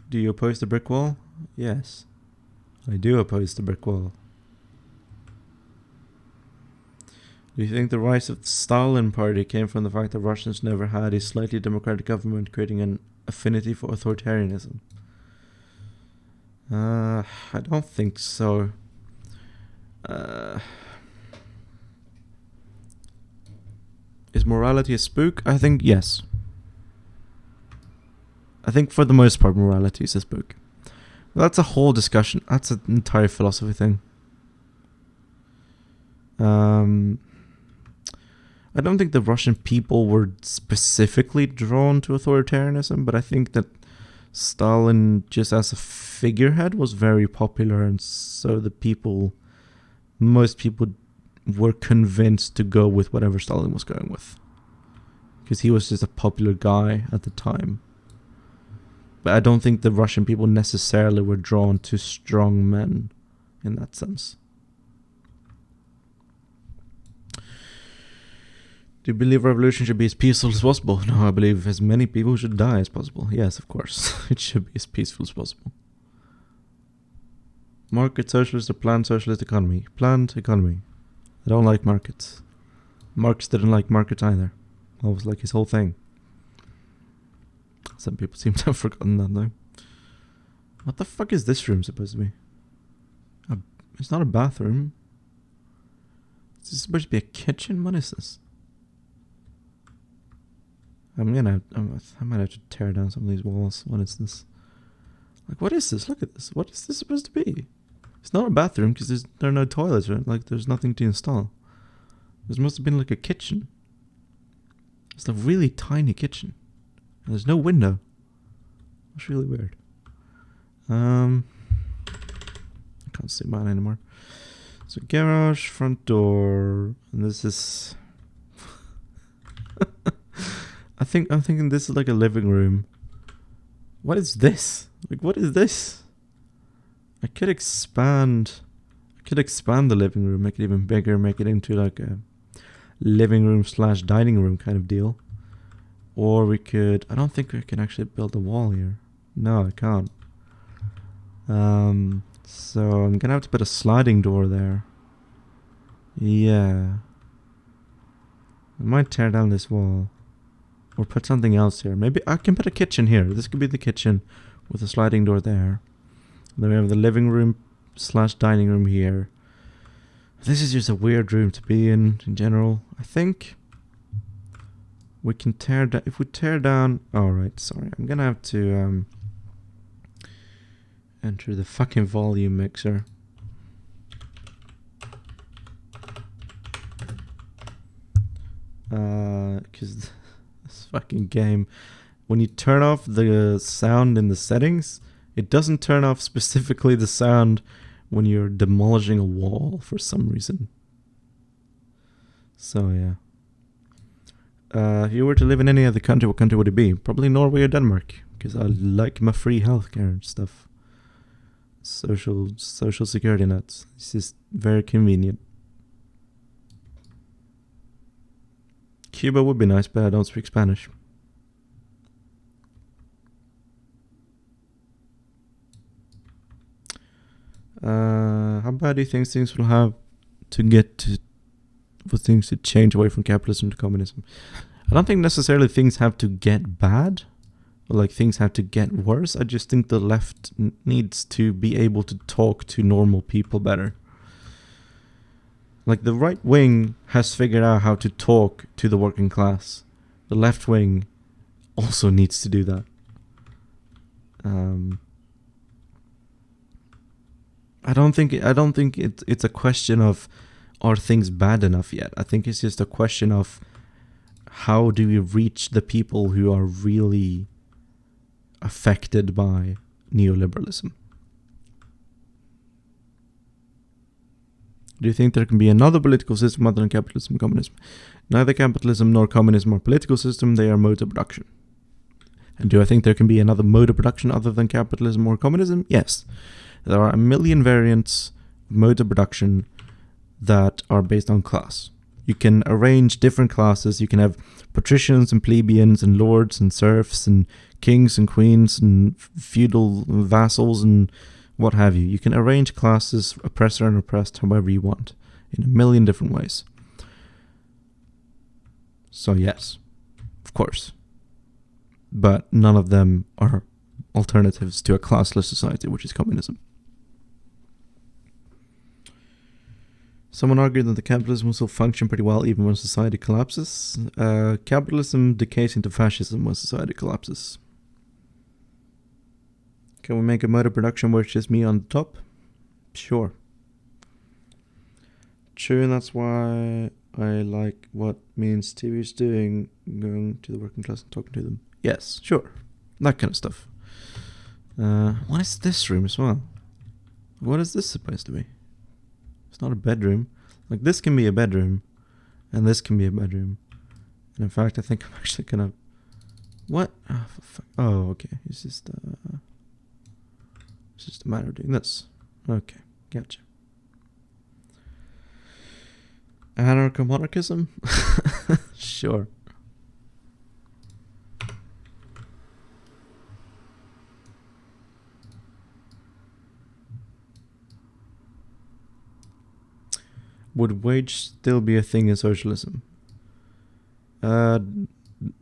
Do you oppose the brick wall? Yes. I do oppose the brick wall. Do you think the rise of the Stalin Party came from the fact that Russians never had a slightly democratic government, creating an affinity for authoritarianism? I don't think so. Is morality a spook? I think yes. I think for the most part morality is a spook. That's a whole discussion. That's an entire philosophy thing. I don't think the Russian people were specifically drawn to authoritarianism, but I think that Stalin, just as a figurehead, was very popular, and so most people were convinced to go with whatever Stalin was going with, because he was just a popular guy at the time. But I don't think the Russian people necessarily were drawn to strong men in that sense. Do you believe revolution should be as peaceful as possible? No, I believe as many people should die as possible. Yes, of course. It should be as peaceful as possible. Market socialist or planned socialist economy? Planned economy. I don't like markets. Marx didn't like markets either. That was like his whole thing. Some people seem to have forgotten that though. What the fuck is this room supposed to be? It's not a bathroom. Is this supposed to be a kitchen? What is this? I might have to tear down some of these walls. What is this? Like, what is this? Look at this. What is this supposed to be? It's not a bathroom because there are no toilets, right? Like, there's nothing to install. This must have been like a kitchen. It's a really tiny kitchen. And there's no window. It's really weird. I can't see mine anymore. So garage, front door, and this is... I'm thinking this is like a living room. What is this? Like, what is this? I could expand the living room, make it even bigger, make it into like a living room / dining room kind of deal. Or we could... I don't think we can actually build a wall here. No, I can't. So I'm gonna have to put a sliding door there. Yeah. I might tear down this wall. Or put something else here. Maybe I can put a kitchen here. This could be the kitchen with a sliding door there. And then we have the living room / dining room here. This is just a weird room to be in general. I think we can tear down... If we tear down... Alright, sorry. I'm gonna have to enter the fucking volume mixer. Because this fucking game, when you turn off the sound in the settings, it doesn't turn off specifically the sound when you're demolishing a wall for some reason. So yeah. If you were to live in any other country, what country would it be? Probably Norway or Denmark, because I like my free healthcare and stuff. Social security nets. It's just very convenient. Cuba would be nice, but I don't speak Spanish. How bad do you think things will have to get to... for things to change away from capitalism to communism? I don't think necessarily things have to get bad, or like things have to get worse. I just think the left needs to be able to talk to normal people better. Like, the right wing has figured out how to talk to the working class. The left wing also needs to do that. I don't think it's a question of, are things bad enough yet? I think it's just a question of, how do we reach the people who are really affected by neoliberalism? Do you think there can be another political system other than capitalism and communism? Neither capitalism nor communism are political system, they are modes of production. And do I think there can be another mode of production other than capitalism or communism? Yes. There are a million variants of modes of production that are based on class. You can arrange different classes. You can have patricians and plebeians and lords and serfs and kings and queens and feudal vassals and what have you. You can arrange classes, oppressor and oppressed, however you want, in a million different ways. So yes, of course. But none of them are alternatives to a classless society, which is communism. Someone argued that the capitalism will still function pretty well even when society collapses. Capitalism decays into fascism when society collapses. Can we make a mode of production where it's just me on the top? Sure. True, and that's why I like what means TV is doing, going to the working class and talking to them. Yes, sure. That kind of stuff. What is this room as well? What is this supposed to be? It's not a bedroom. Like, this can be a bedroom, and this can be a bedroom. And in fact, I think I'm actually gonna... What? Oh, okay. It's just a matter of doing this. Okay, gotcha. Anarcho-monarchism? Sure. Would wage still be a thing in socialism?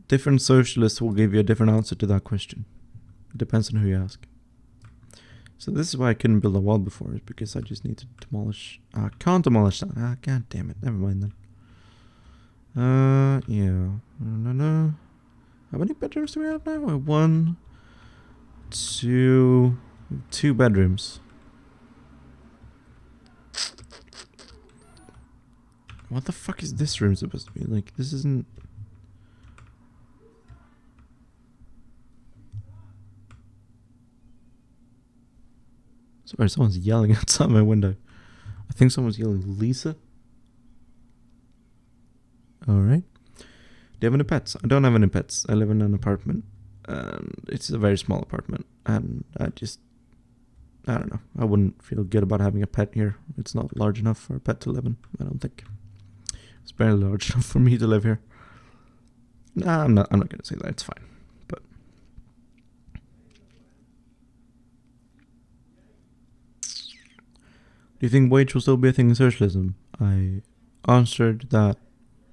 Different socialists will give you a different answer to that question. It depends on who you ask. So this is why I couldn't build a wall before, is because I just need to demolish. I can't demolish that. God damn it. Never mind then. Yeah. No. How many bedrooms do we have now? 1, 2 bedrooms. What the fuck is this room supposed to be? Like, this isn't... Sorry, someone's yelling outside my window. I think someone's yelling, Lisa? Alright. Do you have any pets? I don't have any pets. I live in an apartment. It's a very small apartment. And I don't know. I wouldn't feel good about having a pet here. It's not large enough for a pet to live in, I don't think. It's barely large enough for me to live here. Nah, I'm not going to say that. It's fine. But do you think wage will still be a thing in socialism? I answered that.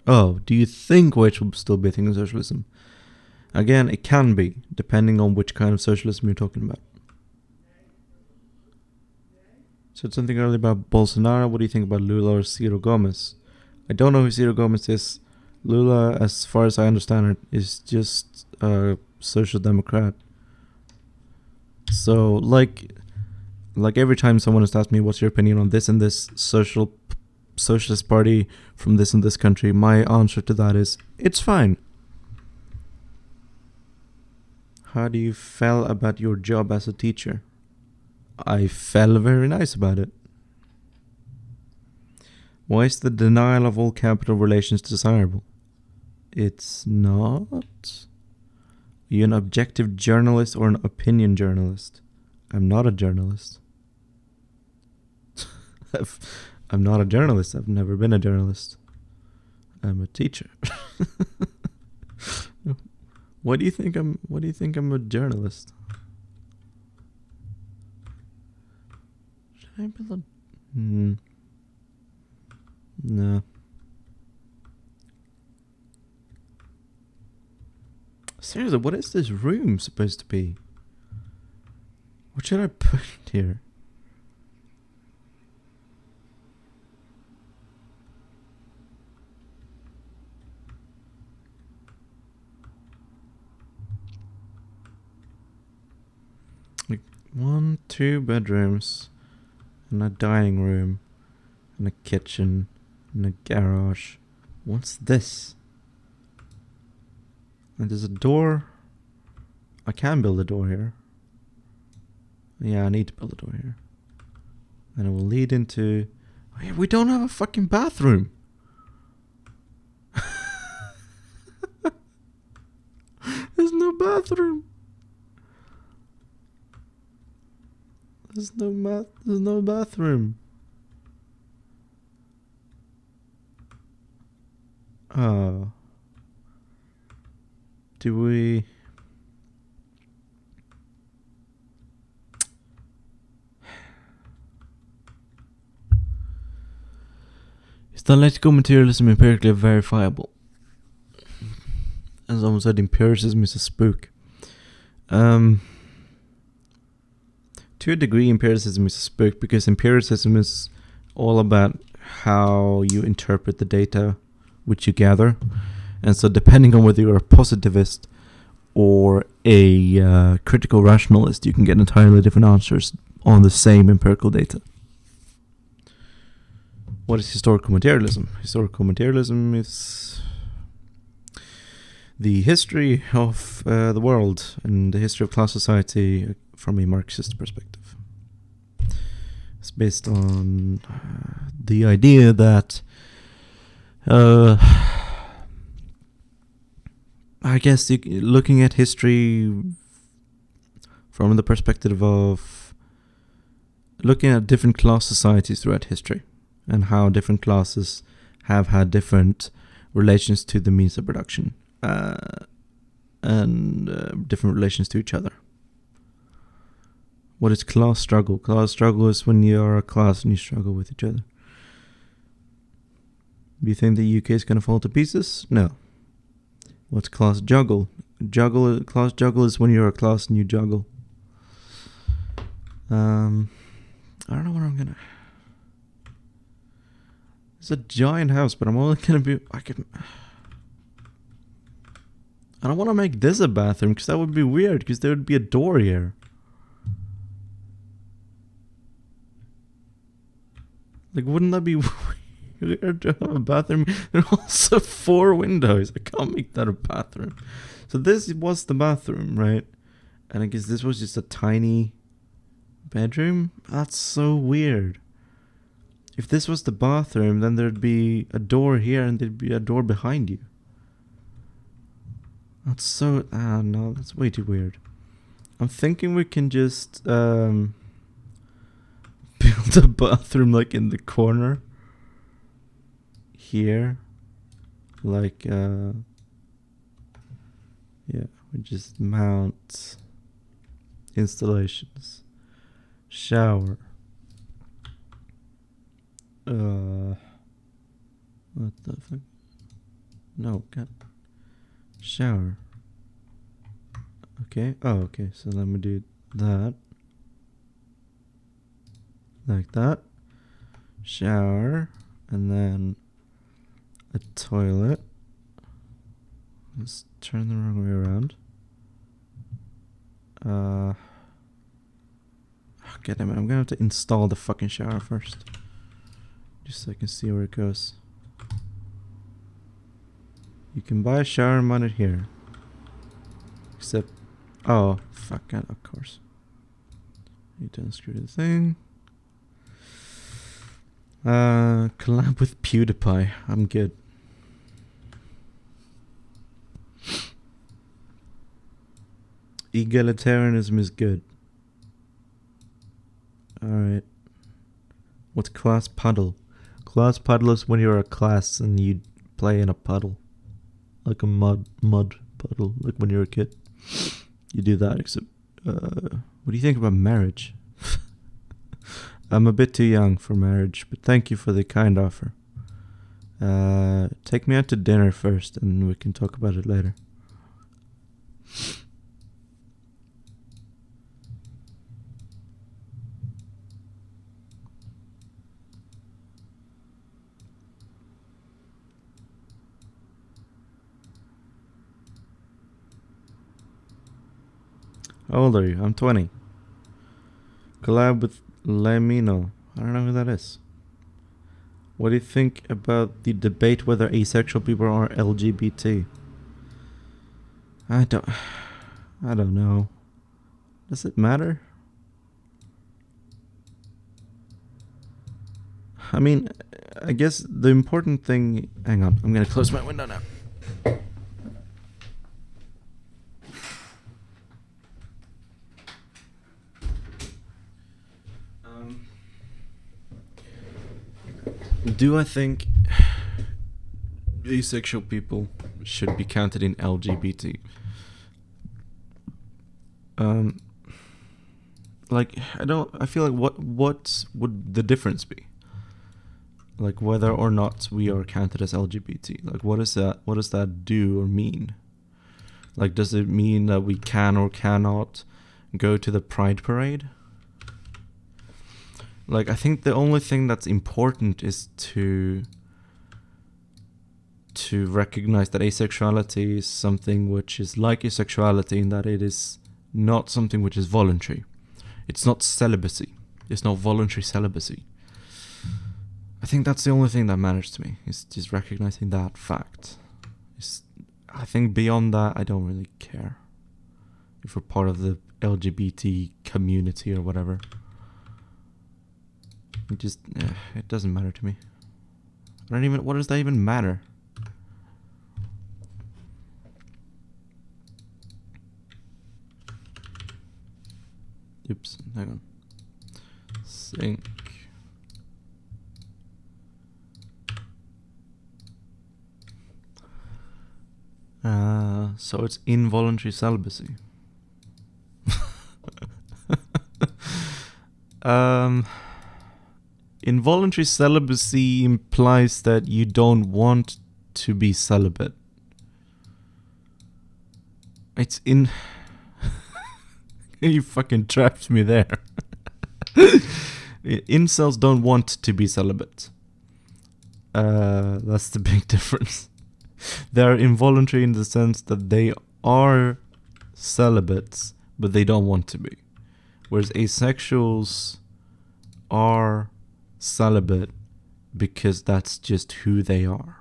Oh, do you think wage will still be a thing in socialism? Again, it can be, depending on which kind of socialism you're talking about. Said something earlier about Bolsonaro. What do you think about Lula or Ciro Gomez? I don't know who Ciro Gomez is. Lula, as far as I understand it, is just a social democrat. So, like every time someone has asked me, what's your opinion on this and this socialist party from this and this country, my answer to that is, it's fine. How do you feel about your job as a teacher? I felt very nice about it. Why is the denial of all capital relations desirable? It's not. Are you an objective journalist or an opinion journalist? I'm not a journalist. I'm not a journalist. I've never been a journalist. I'm a teacher. What do you think I'm a journalist? Should I build a... No. Seriously, what is this room supposed to be? What should I put here? Like 1, 2 bedrooms, and a dining room, and a kitchen, and a garage. What's this? And there's a door. I can build a door here. Yeah, I need to build a door here. And it will lead into... Oh yeah, we don't have a fucking bathroom. There's no bathroom. There's no bathroom. Oh. Do we... Is dialectical materialism empirically verifiable? As someone said, empiricism is a spook. To a degree, empiricism is a spook because empiricism is all about how you interpret the data which you gather. And so depending on whether you're a positivist or a critical rationalist, you can get entirely different answers on the same empirical data. What is historical materialism? Historical materialism is the history of the world and the history of class society from a Marxist perspective. It's based on the idea that I guess looking at history from the perspective of looking at different class societies throughout history and how different classes have had different relations to the means of production and different relations to each other. What is class struggle? Class struggle is when you are a class and you struggle with each other. Do you think the UK is going to fall to pieces? No. What's class juggle? Class juggle is when you're a class and you juggle. I don't know where I'm gonna... It's a giant house, but I'm only gonna be... I don't want to make this a bathroom, because that would be weird, because there would be a door here. Like, wouldn't that be weird to have a bathroom? There are also 4 windows. I can't make that a bathroom. So this was the bathroom, right? And I guess this was just a tiny bedroom? That's so weird. If this was the bathroom, then there'd be a door here and there'd be a door behind you. That's so... no, that's way too weird. I'm thinking we can just build a bathroom like in the corner. Here. Like, yeah, we just mount installations. Shower. What the fuck? No, God. Shower. Okay. Oh, okay. So let me do that. Like that. Shower. And then a toilet. Let's turn the wrong way around. God damn it. I'm gonna have to install the fucking shower first. Just so I can see where it goes. You can buy a shower and mount it here. Except... Oh, fuck it, of course. Need to unscrew the thing. Collab with PewDiePie. I'm good. Egalitarianism is good. Alright. What's class puddle? Class puddle is when you're a class and you play in a puddle. Like a mud puddle. Like when you're a kid. You do that, except... what do you think about marriage? I'm a bit too young for marriage, but thank you for the kind offer. Take me out to dinner first, and we can talk about it later. How old are you? I'm 20. Collab with Lemino. I don't know who that is. What do you think about the debate whether asexual people are LGBT? I don't know. Does it matter? I mean, I guess the important thing... Hang on, I'm gonna close my window now. Do I think asexual people should be counted in LGBT? Like, I feel like what would the difference be? Like, whether or not we are counted as LGBT. Like, what does that do or mean? Like, does it mean that we can or cannot go to the Pride Parade? Like, I think the only thing that's important is to recognize that asexuality is something which is like asexuality in that it is not something which is voluntary. It's not celibacy. It's not voluntary celibacy. I think that's the only thing that matters to me, is just recognizing that fact. I think beyond that, I don't really care if we're part of the LGBT community or whatever. It doesn't matter to me. What does that even matter? Oops, hang on. Sync. So it's involuntary celibacy. Involuntary celibacy implies that you don't want to be celibate. It's in... You fucking trapped me there. incels don't want to be celibate. That's the big difference. They're involuntary in the sense that they are celibates, but they don't want to be. Whereas asexuals are celibate because that's just who they are.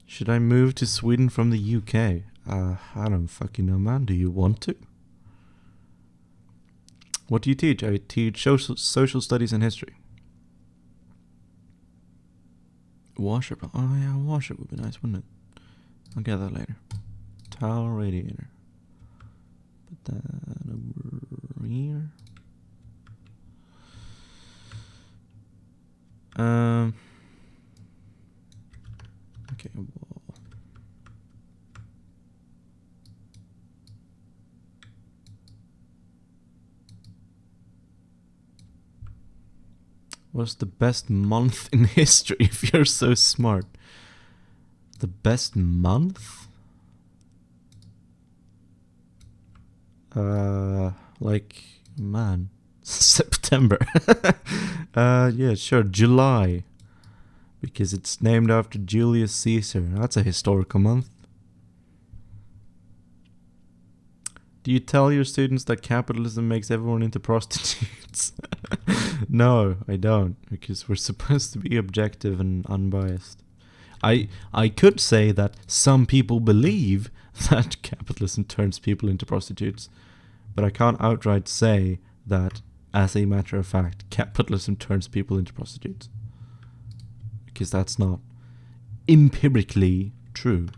Should I move to Sweden from the UK? I don't fucking know, man. Do you want to? What do you teach? I teach social studies and history. Washer. Oh yeah, washer would be nice, wouldn't it? I'll get that later. Towel radiator. Put that over here. Okay, well. What's the best month in history if you're so smart? The best month? Like, man, September. Yeah, sure, July. Because it's named after Julius Caesar. That's a historical month. Do you tell your students that capitalism makes everyone into prostitutes? No, I don't, because we're supposed to be objective and unbiased. I could say that some people believe that capitalism turns people into prostitutes, but I can't outright say that, as a matter of fact, capitalism turns people into prostitutes. Because that's not empirically true.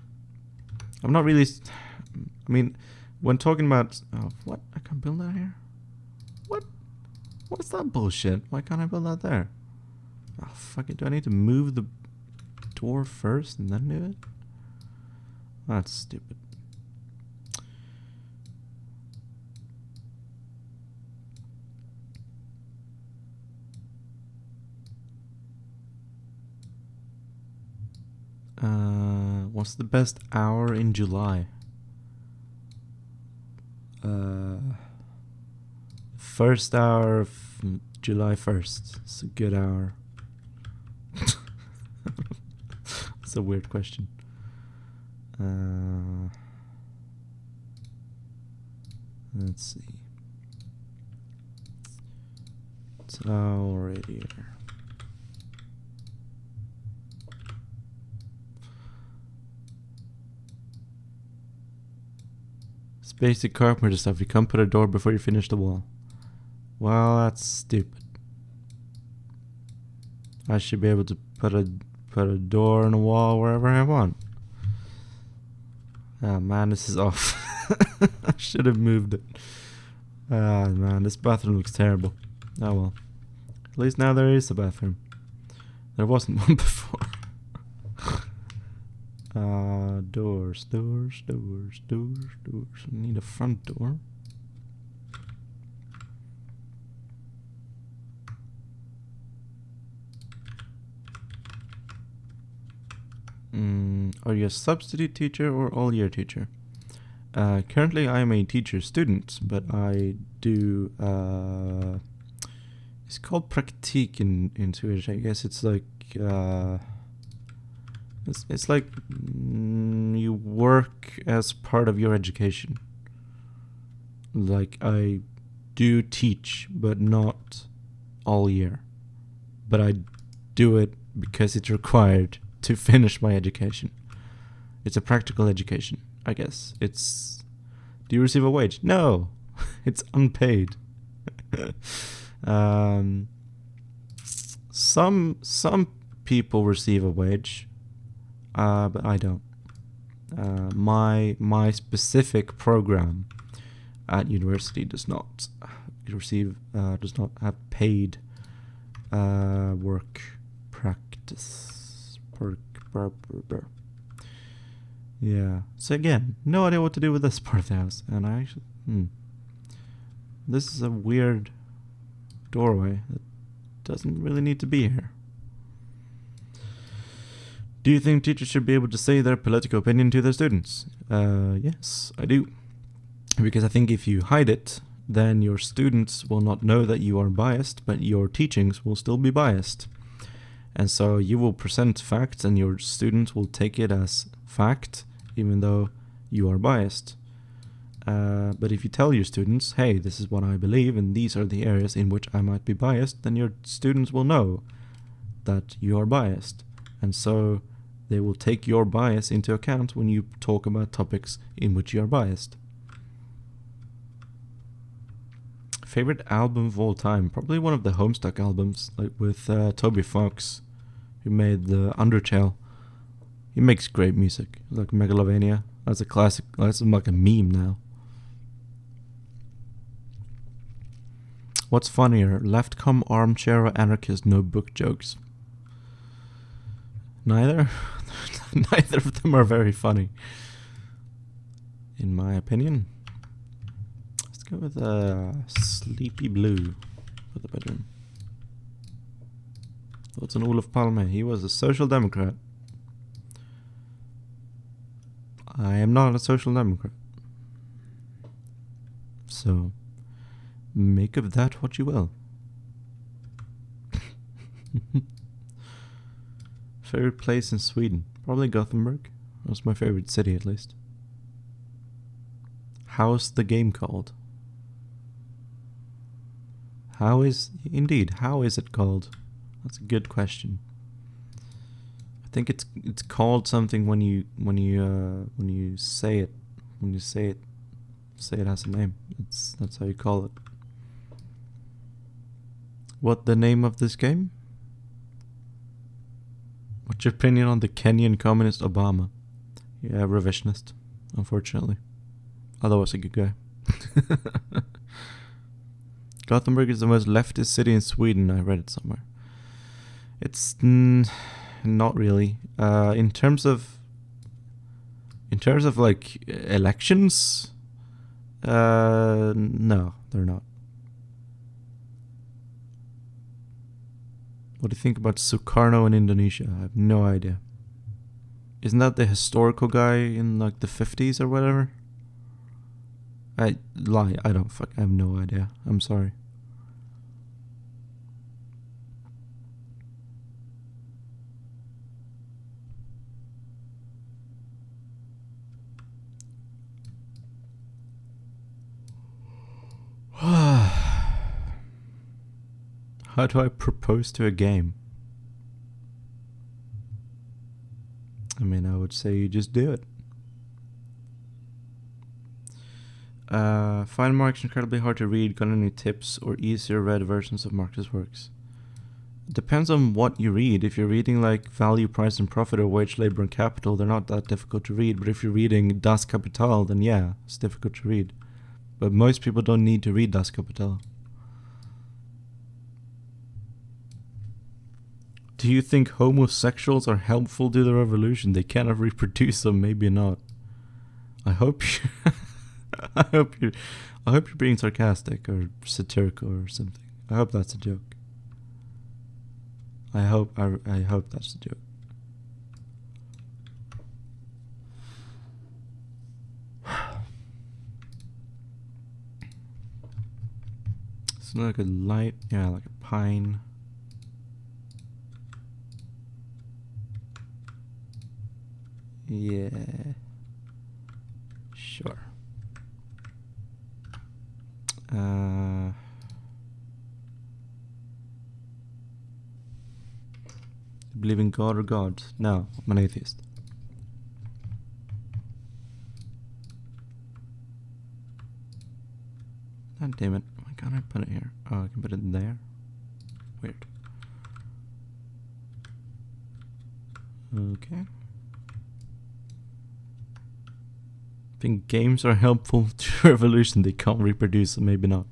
I'm not really... I mean, when talking about... Oh, what? I can't build that here? What? What's that bullshit? Why can't I build that there? Oh, fuck it. Do I need to move the door first and then do it? That's stupid. What's the best hour in July? First hour of July 1st. It's a good hour. It's a weird question. Let's see. It's already here. It's basic carpenter stuff. You can't put a door before you finish the wall. Well, that's stupid. I should be able to put a door on a wall wherever I want. Oh man, this is off. I should have moved it. Ah man, this bathroom looks terrible. Oh well. At least now there is a bathroom. There wasn't one before. Doors. I need a front door. Are you a substitute teacher or all-year teacher? Currently I am a teacher student, but I do, it's called praktik in Swedish. I guess it's like, it's like you work as part of your education. Like I do teach, but not all year. But I do it because it's required to finish my education. It's a practical education, I guess. It's... Do you receive a wage? No! It's unpaid. Some people receive a wage, but I don't. My specific program at university does not have paid work practice. Yeah. So again, no idea what to do with this part of the house, and I actually, this is a weird doorway that doesn't really need to be here. Do you think teachers should be able to say their political opinion to their students? Yes, I do. Because I think if you hide it, then your students will not know that you are biased, but your teachings will still be biased. And so you will present facts and your students will take it as fact, even though you are biased. But if you tell your students, hey, this is what I believe and these are the areas in which I might be biased, then your students will know that you are biased. And so they will take your bias into account when you talk about topics in which you are biased. Favorite album of all time? Probably one of the Homestuck albums, like with Toby Fox, who made the Undertale. He makes great music, like Megalovania. That's a classic. That's like a meme now. What's funnier, Leftcom, Armchair, or Anarchist No Book jokes? Neither. Neither of them are very funny, in my opinion. Let's go with Sleepy Blue for the bedroom. Thoughts on Olof Palme? He was a social democrat. I am not a social democrat. So, make of that what you will. Favorite place in Sweden? Probably Gothenburg. That's my favorite city, at least. How's the game called? How is it called? That's a good question. I think it's called something when you say it. When you say it has a name. That's how you call it. What the name of this game? What's your opinion on the Kenyan communist Obama? Yeah, revisionist, unfortunately. Otherwise a good guy. Gothenburg is the most leftist city in Sweden. I read it somewhere. It's not really. In terms of like elections, no, they're not. What do you think about Sukarno in Indonesia? I have no idea. Isn't that the historical guy in like the 50s or whatever? I lie. I have no idea. I'm sorry. How do I propose to a game? I mean, I would say you just do it. Find Marx incredibly hard to read. Got any tips or easier read versions of Marx's works? Depends on what you read. If you're reading like Value, Price and Profit or Wage, Labor and Capital, they're not that difficult to read. But if you're reading Das Kapital, then yeah, it's difficult to read. But most people don't need to read Das Kapital. Do you think homosexuals are helpful to the revolution? They cannot reproduce, so maybe not. I hope you I hope you're being sarcastic or satirical or something. I hope that's a joke. I hope that's a joke. It's like a light, yeah, like a pine. Yeah. Sure. Believe in God or gods? No, I'm an atheist. God damn it. Why can't I put it here? Oh, I can put it there? Weird. Okay. I think games are helpful to revolution. They can't reproduce, so maybe not.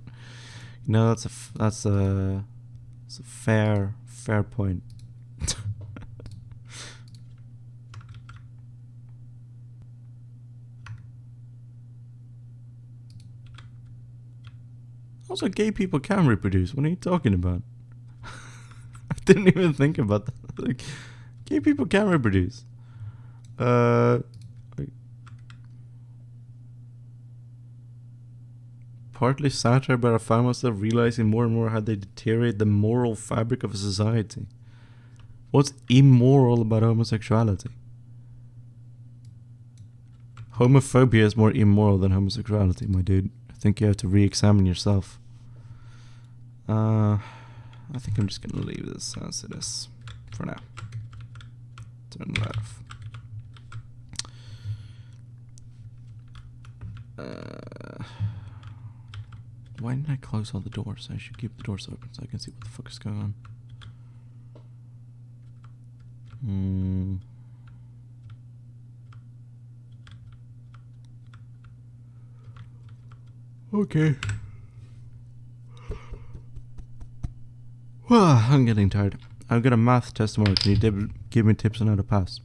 You know, that's a fair point. Also, gay people can reproduce. What are you talking about? I didn't even think about that. Like, Gay people can reproduce. Partly satire, but I found myself realizing more and more how they deteriorate the moral fabric of a society. What's immoral about homosexuality? Homophobia is more immoral than homosexuality, my dude. I think you have to re-examine yourself. I think I'm just gonna leave this as it is for now. Turn that off. Why didn't I close all the doors? I should keep the doors open so I can see what the fuck is going on. Okay. I'm getting tired. I've got a math test tomorrow. Can you give me tips on how to pass?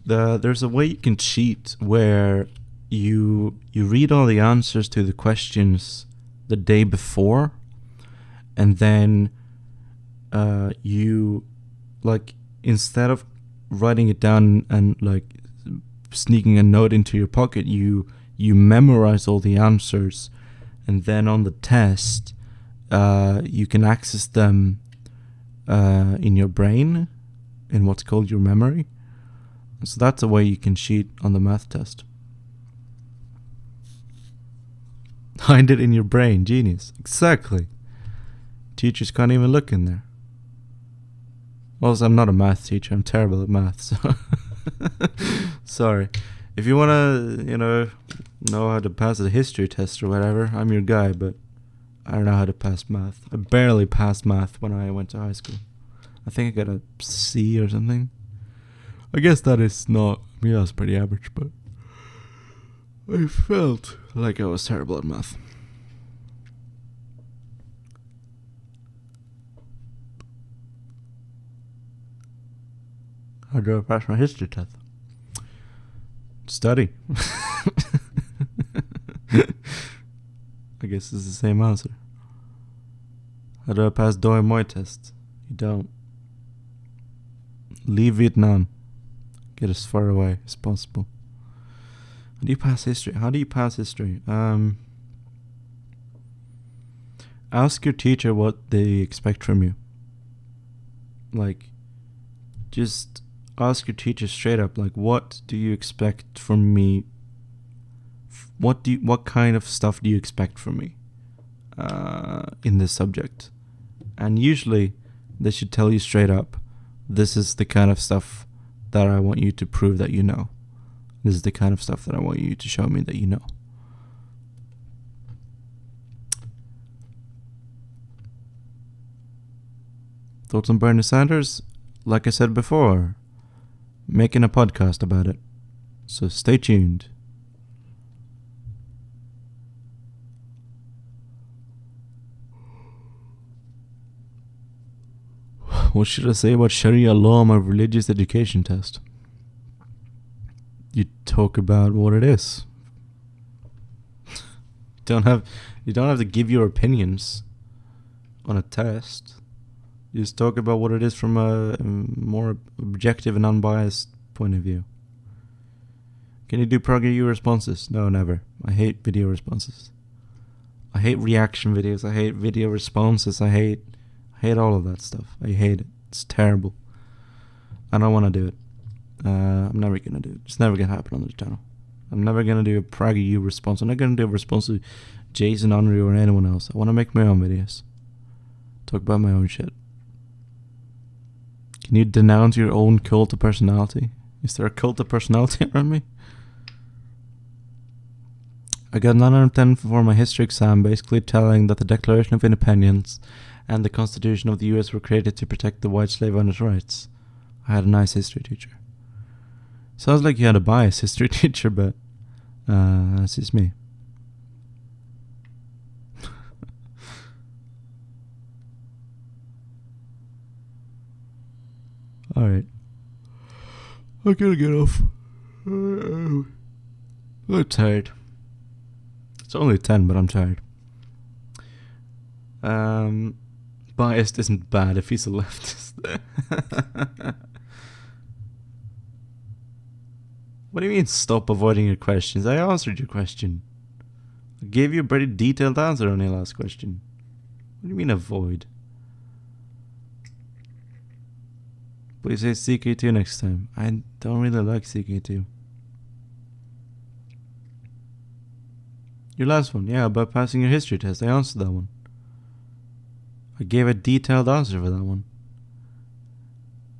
There's a way you can cheat where you read all the answers to the questions the day before, and then you, like, instead of writing it down and like sneaking a note into your pocket, you memorize all the answers, and then on the test you can access them in your brain, in what's called your memory. So that's a way you can cheat on the math test. Find it in your brain. Genius. Exactly. Teachers can't even look in there. Also, I'm not a math teacher. I'm terrible at math. So sorry. If you want to, know how to pass a history test or whatever, I'm your guy, but I don't know how to pass math. I barely passed math when I went to high school. I think I got a C or something. I guess that is not... I mean, that's pretty average, but... I felt like I was terrible at math. How do I pass my history test? Study. I guess it's the same answer. How do I pass Doi Moi test? You don't. Leave Vietnam. Get as far away as possible. How do you pass history? Ask your teacher what they expect from you. Like, just ask your teacher straight up, like, what do you expect from me? What kind of stuff do you expect from me in this subject? And usually they should tell you straight up, this is the kind of stuff that I want you to prove that you know. This is the kind of stuff that I want you to show me that you know. Thoughts on Bernie Sanders? Like I said before, making a podcast about it. So stay tuned. What should I say about Sharia law on my religious education test? You talk about what it is. You don't have to give your opinions on a test. You just talk about what it is from a more objective and unbiased point of view. Can you do PragerU responses? No, never. I hate video responses. I hate reaction videos. I hate video responses. I hate all of that stuff. I hate it. It's terrible. I don't want to do it. I'm never going to do it. It's never going to happen on this channel. I'm never going to do a PragerU response. I'm not going to do a response to Jason Unruh or anyone else. I want to make my own videos. Talk about my own shit. Can you denounce your own cult of personality? Is there a cult of personality around me? I got 9 out of 10 for my history exam, basically telling that the Declaration of Independence and the Constitution of the US were created to protect the white slave owner's rights. I had a nice history teacher. Sounds like you had a biased history teacher, but that's just me. Alright. I gotta get off. I'm tired. It's only 10, but I'm tired. Biased isn't bad if he's a leftist. What do you mean stop avoiding your questions? I answered your question. I gave you a pretty detailed answer on your last question. What do you mean avoid? Please say CK2 next time. I don't really like CK2. Your last one, yeah, about passing your history test. I answered that one. I gave a detailed answer for that one.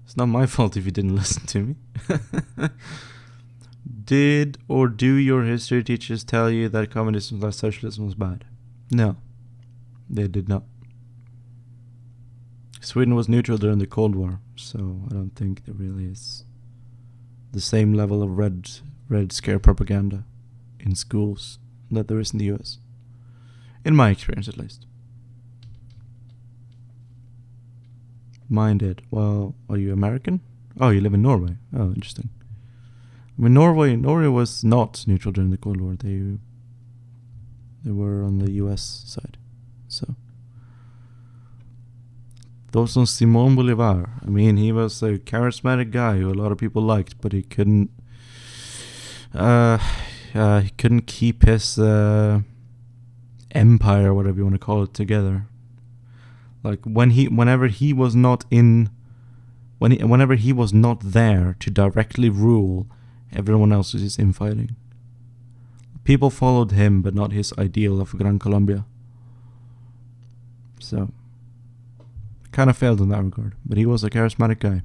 It's not my fault if you didn't listen to me. Did or do your history teachers tell you that communism slash socialism was bad? No, they did not. Sweden was neutral during the Cold War, so I don't think there really is the same level of red scare propaganda in schools that there is in the US. In my experience, at least. Mine did. Well, are you American? Oh, you live in Norway. Oh, interesting. I mean, Norway was not neutral during the Cold War. They were on the US side. So those on Simón Bolívar. I mean, he was a charismatic guy who a lot of people liked, but he couldn't keep his empire, whatever you want to call it, together. Like whenever he was not there to directly rule, everyone else was just infighting. People followed him, but not his ideal of Gran Colombia. So, kind of failed in that regard. But he was a charismatic guy.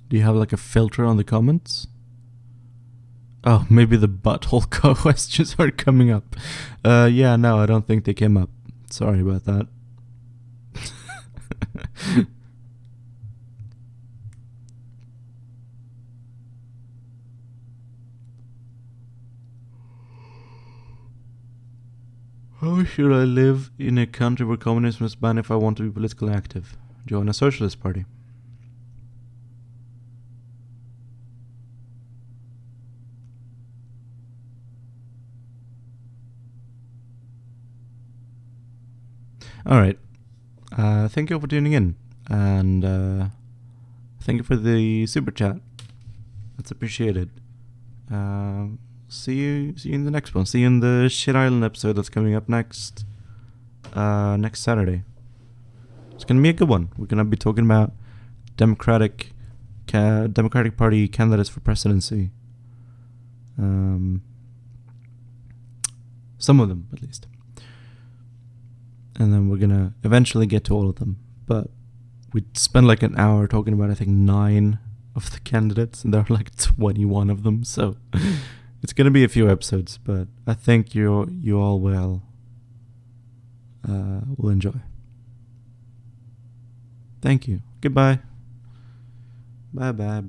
Do you have like a filter on the comments? Oh, maybe the butthole questions are coming up. Yeah, no, I don't think they came up. Sorry about that. How should I live in a country where communism is banned if I want to be politically active? Join a socialist party. Alright. Thank you for tuning in. And thank you for the super chat. That's appreciated. See you in the next one. See you in the Shit Island episode that's coming up next Saturday. It's gonna be a good one. We're gonna be talking about Democratic Party candidates for presidency. Some of them, at least. And then we're gonna eventually get to all of them. But we spent like an hour talking about, I think, 9 of the candidates, and there are like 21 of them. So it's gonna be a few episodes, but I think you all will enjoy. Thank you. Goodbye. Bye bye.